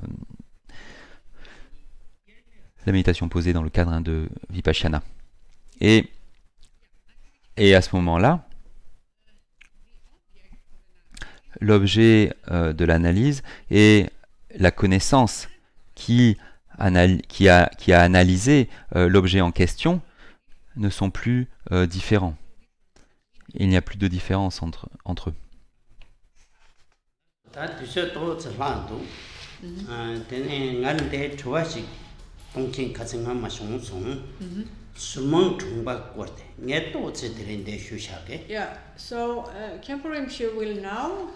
méditation posée dans le cadre de Vipassana. Et à ce moment-là, l'objet de l'analyse est la connaissance qui a analysé l'objet en question ne sont plus différents. Il n'y a plus de différence entre eux. Sumang Chungba Korte, Neto Citrin de Shushake. Yeah, so Khenpo Rinpoche will now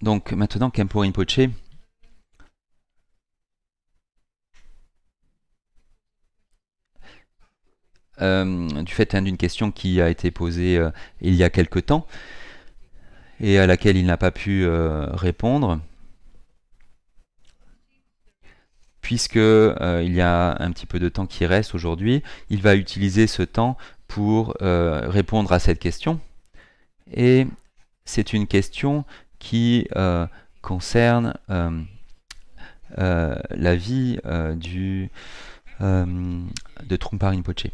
Donc maintenant, Khenpo Rinpoche du fait d'une question qui a été posée il y a quelque temps et à laquelle il n'a pas pu répondre, puisque il y a un petit peu de temps qui reste aujourd'hui, il va utiliser ce temps pour répondre à cette question. Et c'est une question qui concerne la vie de Trungpa Rinpoche.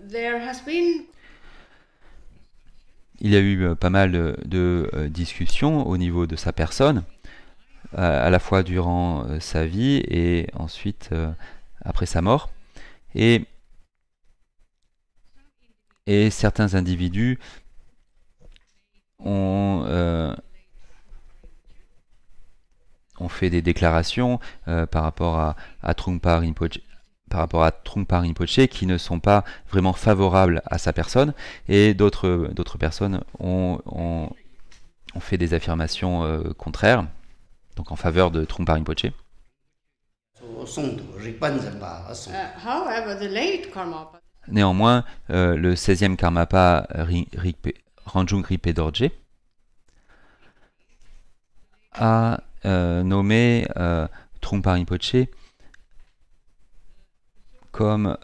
there has been Il y a eu pas mal de discussions au niveau de sa personne, à la fois durant sa vie et ensuite après sa mort. Et certains individus ont fait des déclarations par rapport à Trungpa Rinpoche, qui ne sont pas vraiment favorables à sa personne, et d'autres personnes ont fait des affirmations contraires, donc en faveur de Trungpa Rinpoche. however, the late Karmapa Néanmoins, le 16e Karmapa Ranjung Rinpoche Dorje a nommé Trungpa Rinpoche comme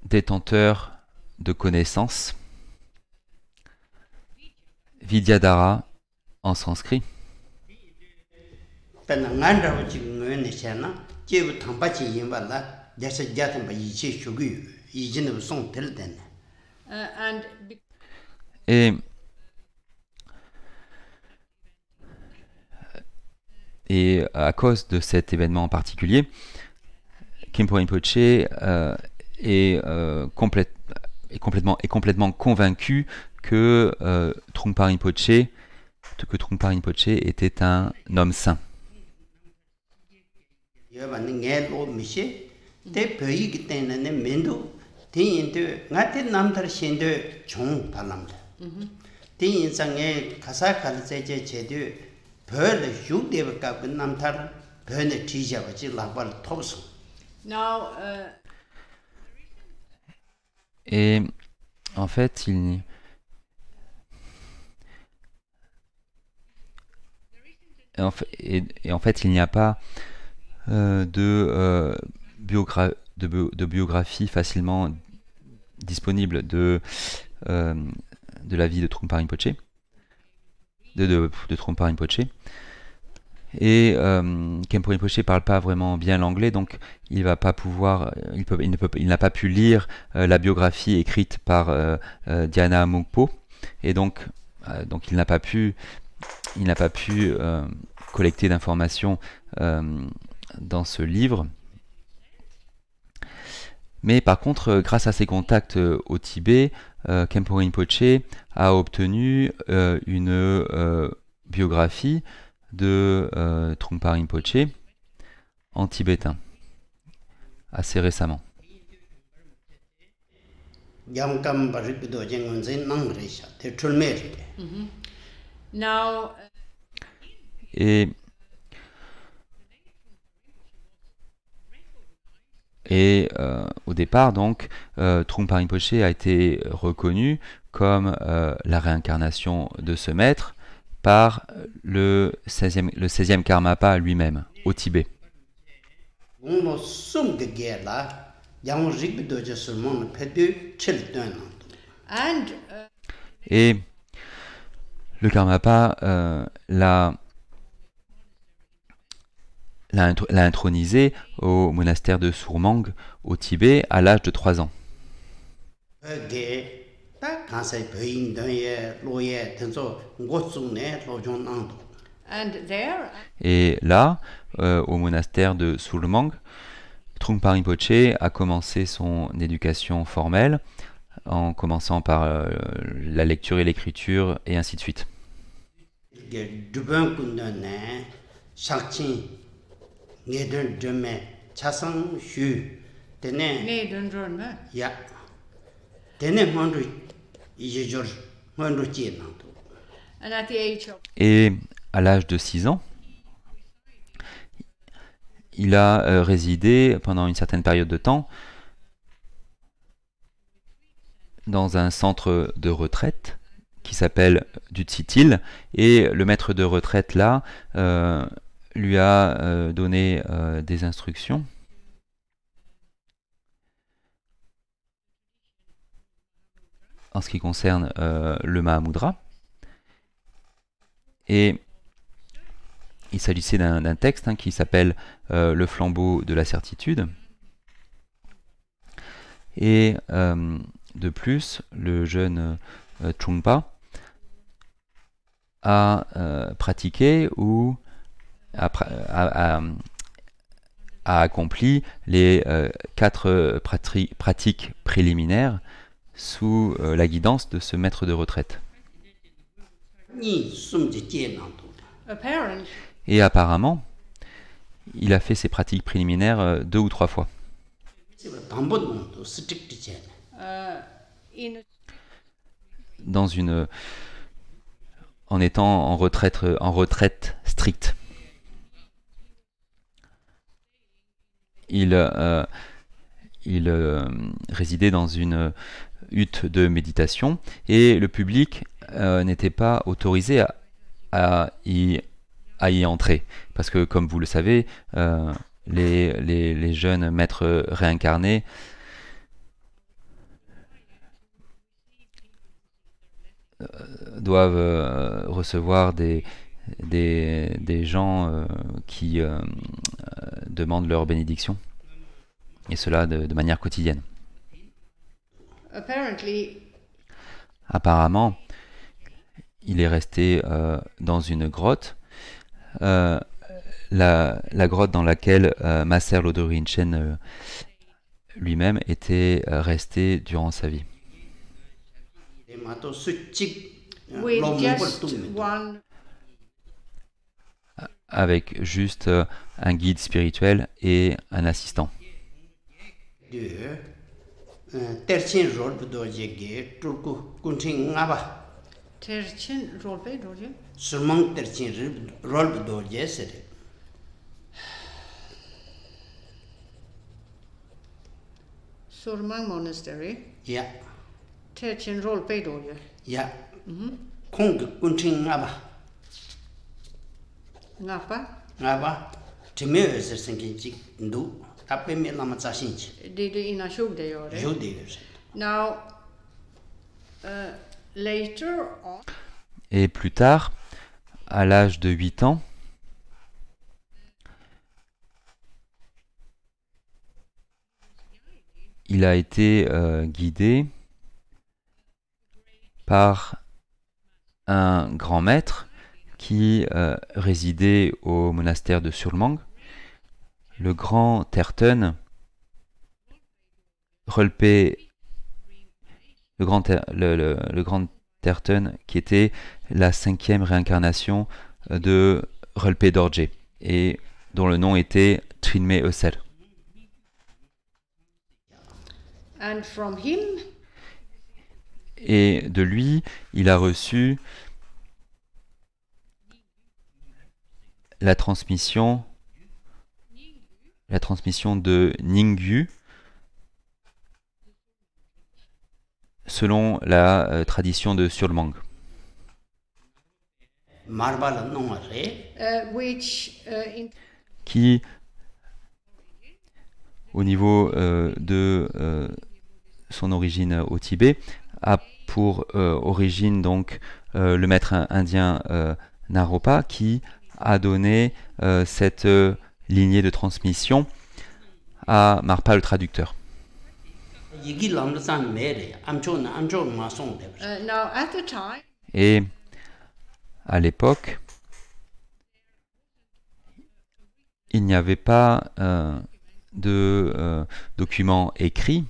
détenteur de connaissances, Vidyadhara en sanskrit. Et à cause de cet événement en particulier, Khenpo Rinpoche est complètement convaincu que Trungpa Rinpoche était un homme saint. now Et en fait, il n'y a pas de biographie facilement disponible de la vie de Trungpa Rinpoche, de Trungpa Rinpoche. Et Khenpo Rinpoche ne parle pas vraiment bien l'anglais, donc il va pas pouvoir, il n'a pas pu lire la biographie écrite par Dhyana Mungpo, et donc il n'a pas pu collecter d'informations dans ce livre. Mais par contre, grâce à ses contacts au Tibet, Khenpo Rinpoche a obtenu une biographie de Trungpa Rinpoche en tibétain, assez récemment. now Et au départ, donc, Trungpa Rinpoche a été reconnu comme la réincarnation de ce maître par le 16e Karmapa lui-même, au Tibet. and Et le Karmapa l'a intronisé au monastère de Surmang, au Tibet, à l'âge de 3 ans. and there Et là, au monastère de Surmang, Trungpa Rinpoche a commencé son éducation formelle en commençant par la lecture et l'écriture, et ainsi de suite. 이게 두번 군도네 삭친 내든 점에 차상 휴 되네 Nee, dun run me. 야 되네 먼저 이제 저 먼저 지나도 And at the age of Et à l'âge de 6 ans, il a résidé pendant une certaine période de temps dans un centre de retraite qui s'appelle Dutsitil, et le maître de retraite là lui a donné des instructions en ce qui concerne le Mahamudra, et il s'agissait d'un texte qui s'appelle le flambeau de la certitude. Et de plus, le jeune Trungpa a pratiqué ou a accompli les 4 pratiques préliminaires sous la guidance de ce maître de retraite. 이 숨지 지나도 apparent, Et apparemment, il a fait ces pratiques préliminaires 2 ou 3 fois. 집에 담보도 스트릭트 제 in En étant en retraite stricte. Il résidait dans une hutte de méditation, et le public n'était pas autorisé à y entrer. Parce que, comme vous le savez, les jeunes maîtres réincarnés doivent recevoir des gens qui demandent leur bénédiction, et cela de manière quotidienne. apparently Apparemment, il est resté dans une grotte, la grotte dans laquelle Maser Lodro Rinchen lui-même était resté durant sa vie. 마도 수직 with 로몽을 just 뚫는 one Avec juste un guide spirituel et un assistant. 때친 롤부도 얘기 뚫고 군팅 나봐 terchin rolpe doje 술멍 때친 롤부도 예세래 Surmang Monastery 야 terchin rolpe doje 야 콩 군팅 나봐 ngapa 지메에서 생긴 직도 답변이 남아 자신지 det är ina shugde gör det. 조디에서 Now later on Et plus tard, à l'âge de 8 ans, il a été guidé par un grand maître qui résidait au monastère de Surmang, le grand Terten Rolpe, le grand Terten, qui était la 5e réincarnation de Rolpe Dorje, et dont le nom était Trinme Ösel. and from him Et de lui, il a reçu la transmission de Ningyu, selon la tradition de Surmang. 말발은 농아래 which in Qui, au niveau de son origine au Tibet, a pour origine donc le maître indien Naropa, qui a donné cette lignée de transmission à Marpa le traducteur. 이기 람르산 메레 암초는 암초 마송데 now at the time Et à l'époque, il n'y avait pas de document écrit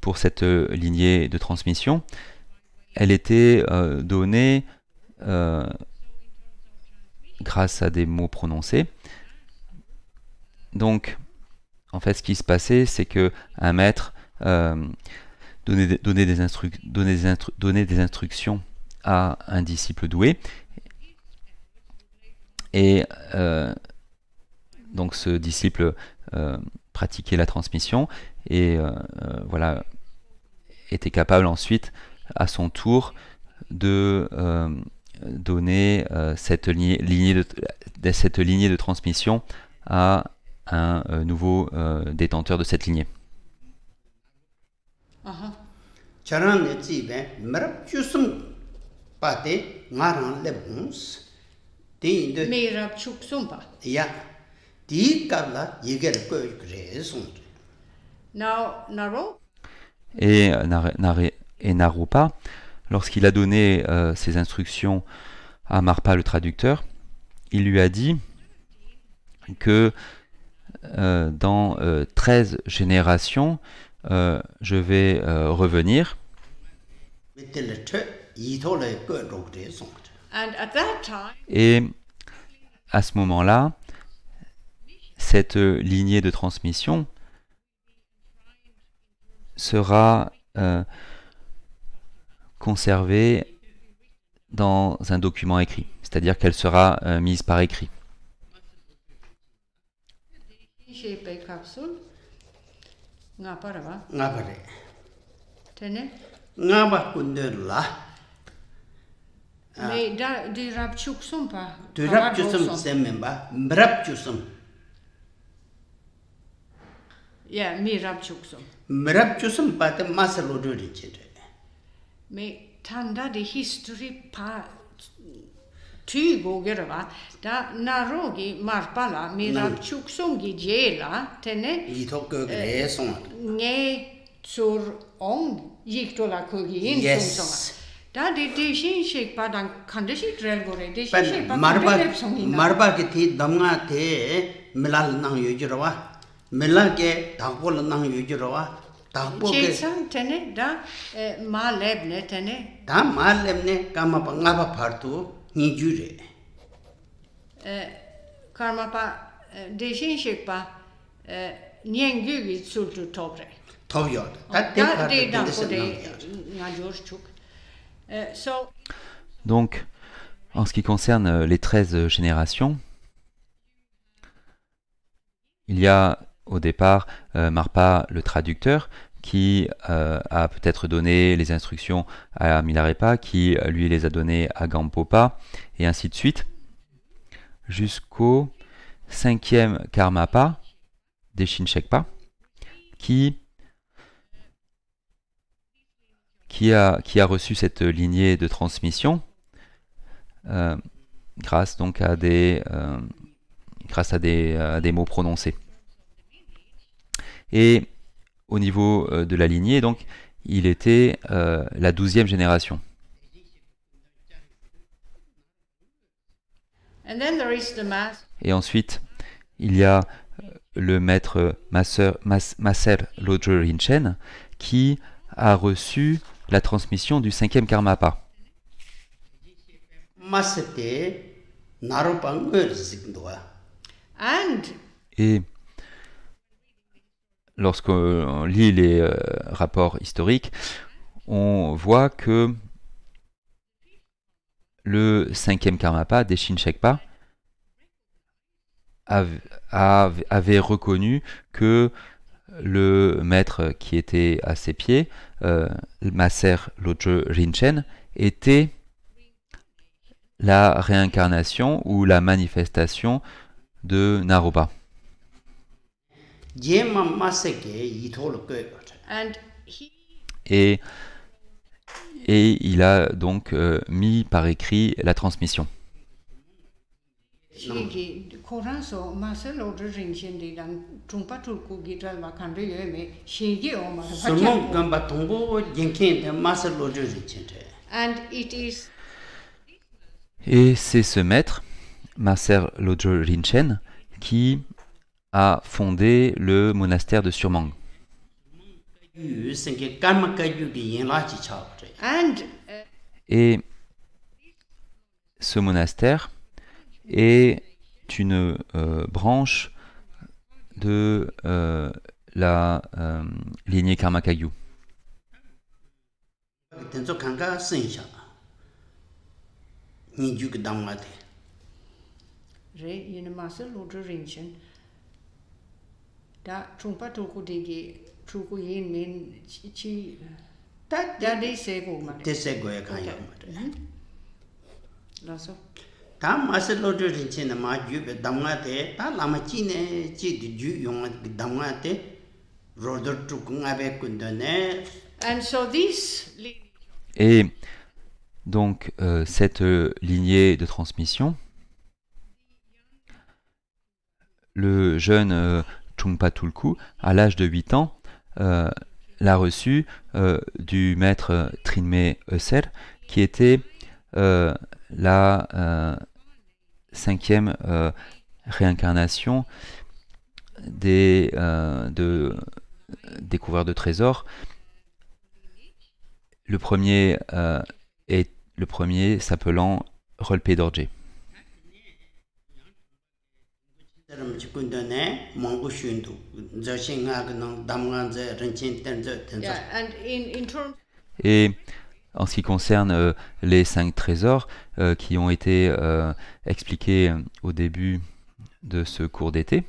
pour cette lignée de transmission, elle était donnée grâce à des mots prononcés. Donc, en fait, ce qui se passait, c'est que un maître donnait des instructions à un disciple doué, et donc ce disciple pratiquait la transmission et voilà, était capable ensuite à son tour de donner cette lignée de transmission à un nouveau détenteur de cette lignée. charan ne zibe merab chusum pate ngaran lebons de Mirab Chuksumpa. ya di kabla yiger ko gre son Now, Naro, Et Naropa, lorsqu'il a donné ses instructions à Marpa le traducteur, il lui a dit que dans 13 générations, je vais revenir. and at that time, Et à ce moment-là, cette lignée de transmission sera conservée dans un document écrit, c'est-à-dire qu'elle sera mise par écrit. shape capsule, Ngaparava, ngabare Tene, ngaba kunderla May di Rab Chuksumpa. durab chusum sememba merab chusum Yeah, Mirab Chuksum. merab chusum pate masalo dori chede May Tanda the history pa Tygo Gerava, da Narogi Marpala, Mirab Chuksumgi Jela, Tene, ito ko gre son Nge Sur Ong, Yiktola Kogi in Yes. Sungsonga. Da de Deshin Shake Padang Kandashi Drelgore, Deshin pan Shake marba ke thi damnga the milal nang yujrawa milal ke dhakpol nang yujrawa dhakpol ke Chesan Tene, da Ma Lebne Tene, da malemne kama pa ngaba phartu ni jure Karmapa Deshin Shake Pa Nyengu Sultu Tobre. thobyo ta te Da de phartu da dese Kode Najor Chuk. So, Donc, en ce qui concerne les 13 générations, il y a au départ Marpa le traducteur qui a peut-être donné les instructions à Milarepa, qui lui les a données à Gampopa, et ainsi de suite, jusqu'au 5e Karmapa, Deshinshekpa, qui a reçu cette lignée de transmission grâce donc à des mots prononcés. Et au niveau de la lignée, donc, il était la 12e génération. and then there is the mass. Et ensuite, il y a le maître Maser Lodro Rinchen qui a reçu la transmission du 5e Karmapa. masete narupang zikndwa And Et lorsqu'on lit les rapports historiques, on voit que le 5e Karmapa, Deshinshekpa, avait reconnu que le maître qui était à ses pieds, Maser Lodro Rinchen, était la réincarnation ou la manifestation de Naropa. jema maseke yithol ko and he Et il a donc mis par écrit la transmission. Shigi Koranso Marcel Order Rinchen de Dan Trumpaturku Gital Vakande Yeme, Shigi Omar. sumo gamba tongo jenken de masalo dori chede And it is Et c'est ce maître, Maser Lodro Rinchen, qui a fondé le monastère de Surmang. And Et ce monastère est une branche de la lignée Karmakagyu. Re in Master Luther Rinchen da Trungpa Tulku Digi Truku Yin Min Chi that they say go man. Lasso. 다 마슬로드 린치나 마주베 담가데 다 라마치네 지디 용아 담가데 로더 투궁아베 군더네. And so these Et donc cette lignée de transmission, le jeune Trungpa Tulku, à l'âge de 8 ans, l'a reçu du maître Trinme Öser, qui était la 5e réincarnation des découvreurs de trésors. Le premier s'appelant Rolpe Dorje. and in terms Et en ce qui concerne les 5 trésors qui ont été expliqués au début de ce cours d'été,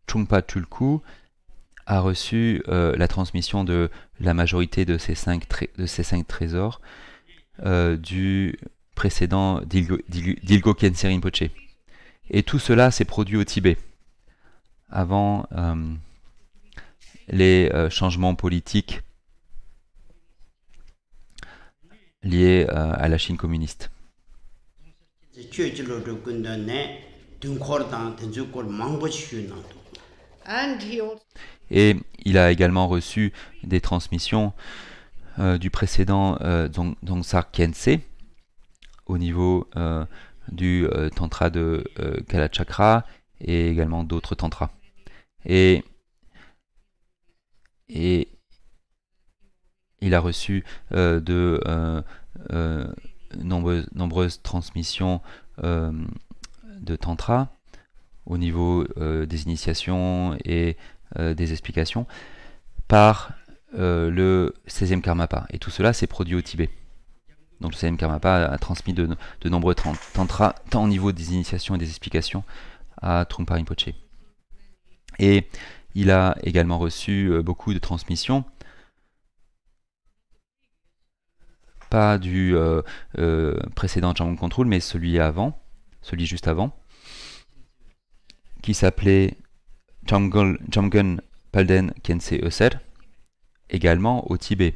Trungpa Tulku a reçu la transmission de la majorité de ces 5 trésors du précédent Dilgo Khyentse Rinpoche. Et tout cela s'est produit au Tibet, avant les changements politiques liés à la Chine communiste. and he also Et il a également reçu des transmissions du précédent Dzongsar Khyentse au niveau du tantra de Kalachakra et également d'autres tantras. Et il a reçu nombreuses transmissions de tantra au niveau des initiations et des explications par le 16e Karmapa. Et tout cela s'est produit au Tibet. Donc le 16e Karmapa a transmis de nombreux tantras, tant au niveau des initiations et des explications, à Trungpa Rinpoche. Et il a également reçu beaucoup de transmissions, pas du précédent Jamgon Control, mais celui juste avant, qui s'appelait Jamgon Palden Khyentse Öser, également au Tibet,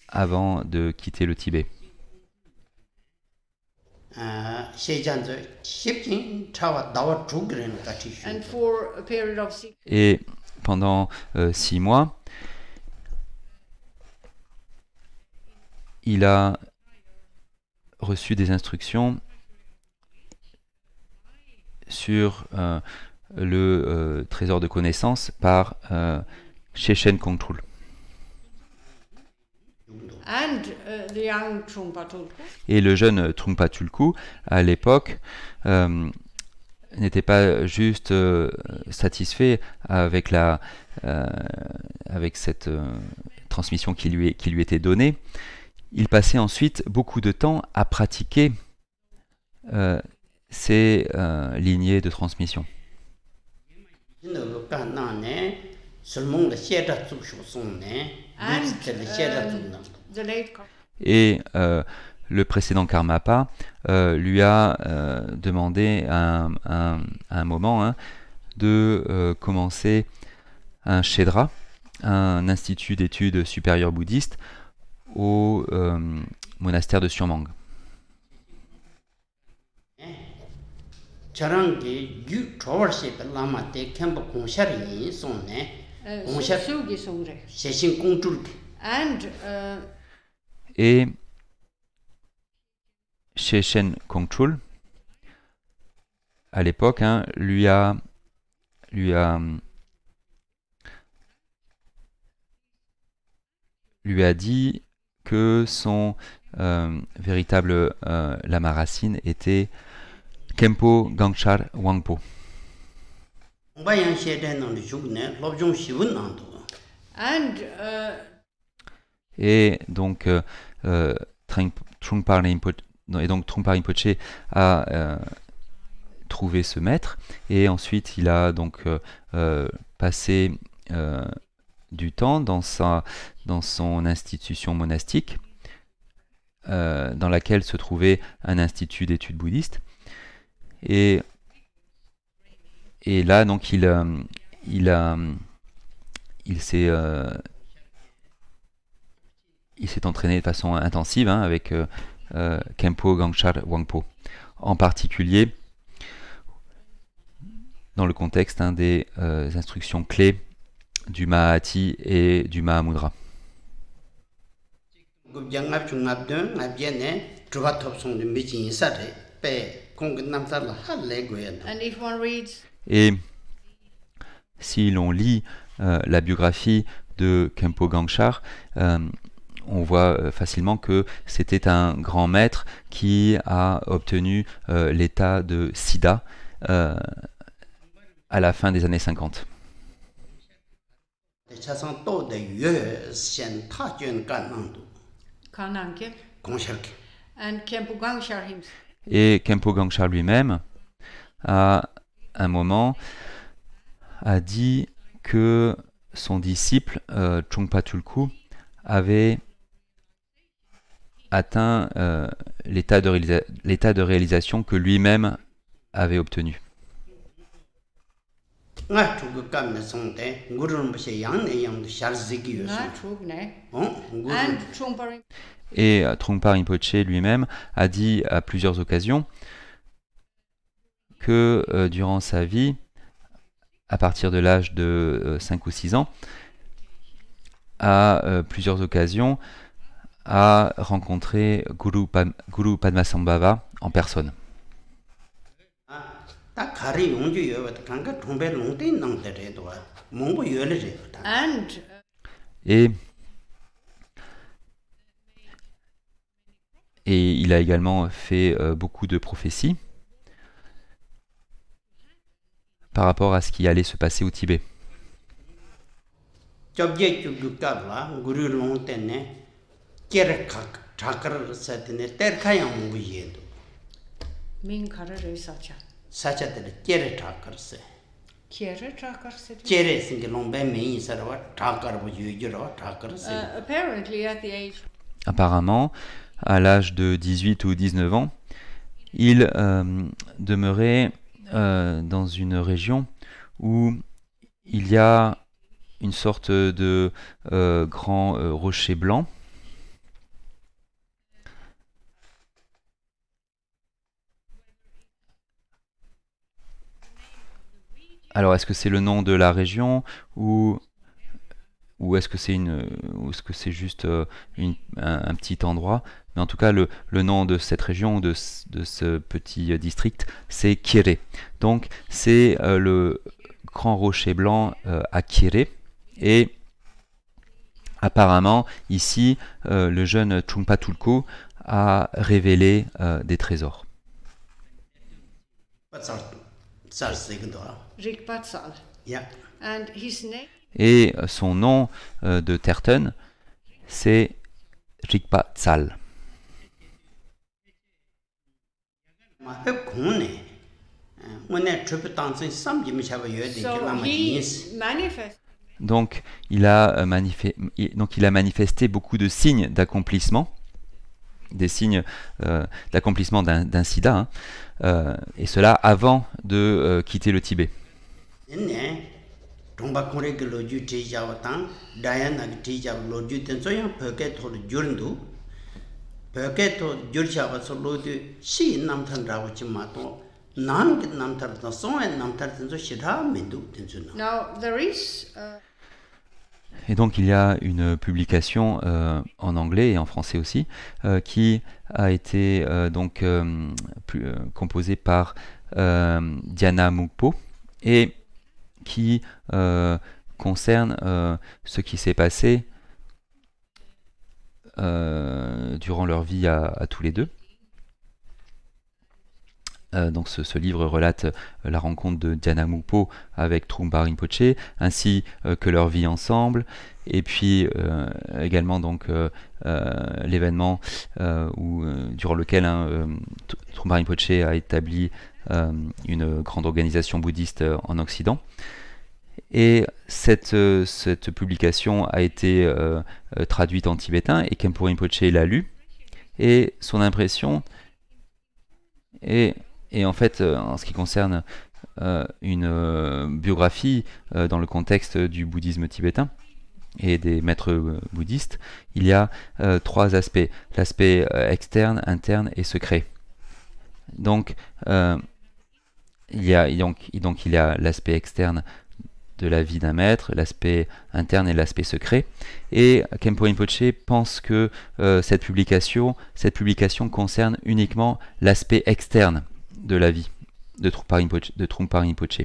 avant de quitter le Tibet. and for a period of 6 Et pendant 6 mois, il a reçu des instructions sur le trésor de connaissances par Shechen Kongtrul. and the young Trungpa Tulku Et le jeune Trungpa Tulku, à l'époque, n'était pas juste satisfait avec cette transmission qui lui était donnée. Il passait ensuite beaucoup de temps à pratiquer ces lignées de transmission. the late Et le précédent Karmapa lui a demandé à un moment de commencer un Shedra, un institut d'études supérieures bouddhistes, au monastère de Surmang. Sugi Sungre and Et Shechen Kongtrul à l'époque, hein, lui a dit que son véritable lama racine était Khenpo Gangchar Wangpo. Et donc Trungpa Rinpoche a trouvé ce maître, et ensuite il a donc passé du temps dans son institution monastique, dans laquelle se trouvait un institut d'études bouddhistes. Et là, donc, il s'est entraîné de façon intensive, hein, avec Khenpo Gangchar Wangpo, en particulier dans le contexte, hein, des instructions clés du Mahāti et du Mahamudra. Et si l'on lit la biographie de Khenpo Gangchar, on voit facilement que c'était un grand maître qui a obtenu l'état de Siddha à la fin des années 50. Et Khenpo Gangchar lui-même, à un moment, a dit que son disciple Trungpa Tulku avait atteint l'état de réalisation que lui-même avait obtenu. Et Trungpa Rinpoche lui-même a dit à plusieurs occasions que durant sa vie, à partir de l'âge de 5 ou 6 ans, à plusieurs occasions, a rencontré Guru Padmasambhava en personne. Et il a également fait beaucoup de prophéties par rapport à ce qui allait se passer au Tibet. Apparemment, à l'âge de 18 ou 19 ans, il demeurait dans une région où il y a une sorte de grand rocher blanc. Alors, est-ce que c'est le nom de la région ou est-ce que c'est juste un petit endroit? Mais en tout cas, le nom de cette région, de ce petit district, c'est Kyire. Donc, c'est le grand rocher blanc à Kyire. Et apparemment, ici, le jeune Trungpa Tulku a révélé des trésors. Et son nom de Terten, c'est Rigpa Tsal. Donc il a manifesté beaucoup de signes d'accomplissement, des signes d'accomplissement d'un siddha, hein, et cela avant de quitter le Tibet. Et donc il y a une publication en anglais et en français aussi qui a été composée par Dhyana Mukpo et qui concerne ce qui s'est passé durant leur vie à tous les deux. Donc ce livre relate la rencontre de Dhyana Mukpo avec Trungpa Rinpoche, ainsi que leur vie ensemble, et puis également donc l'événement durant lequel Trungpa Rinpoche a établi une grande organisation bouddhiste en Occident. Et cette publication a été traduite en tibétain et Khenpo Rinpoche l'a lu, et son impression est... Et en fait, en ce qui concerne une biographie dans le contexte du bouddhisme tibétain et des maîtres bouddhistes, il y a trois aspects. L'aspect externe, interne et secret. Donc, il y a l'aspect externe de la vie d'un maître, l'aspect interne et l'aspect secret. Et Khenpo Rinpoche pense que cette publication concerne uniquement l'aspect externe de la vie de Trungpa Rinpoche,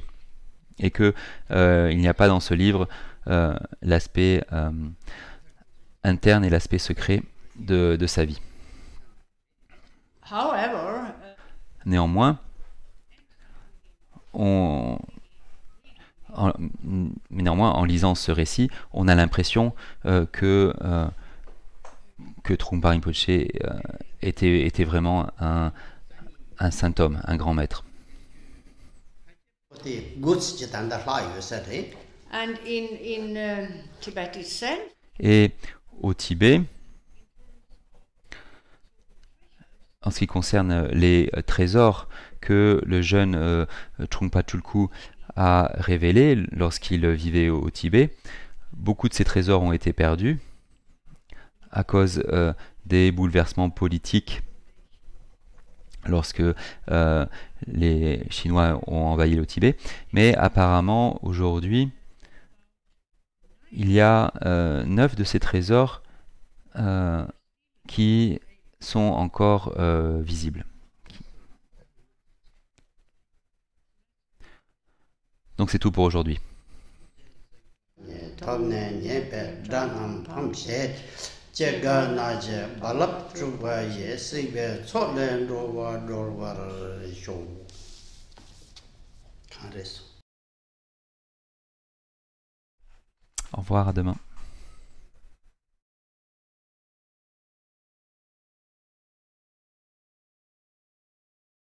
et que il n'y a pas dans ce livre l'aspect interne et l'aspect secret de sa vie. However, néanmoins, en lisant ce récit, on a l'impression que Trungpa Rinpoche était vraiment un saint homme, un grand maître. and in Tibet itself, Et au Tibet, en ce qui concerne les trésors que le jeune Trungpa Tulku a révélés lorsqu'il vivait au Tibet, beaucoup de ces trésors ont été perdus à cause des bouleversements politiques lorsque les Chinois ont envahi le Tibet. Mais apparemment, aujourd'hui, il y a 9 de ces trésors qui sont encore visibles. Donc c'est tout pour aujourd'hui. Au revoir, à demain.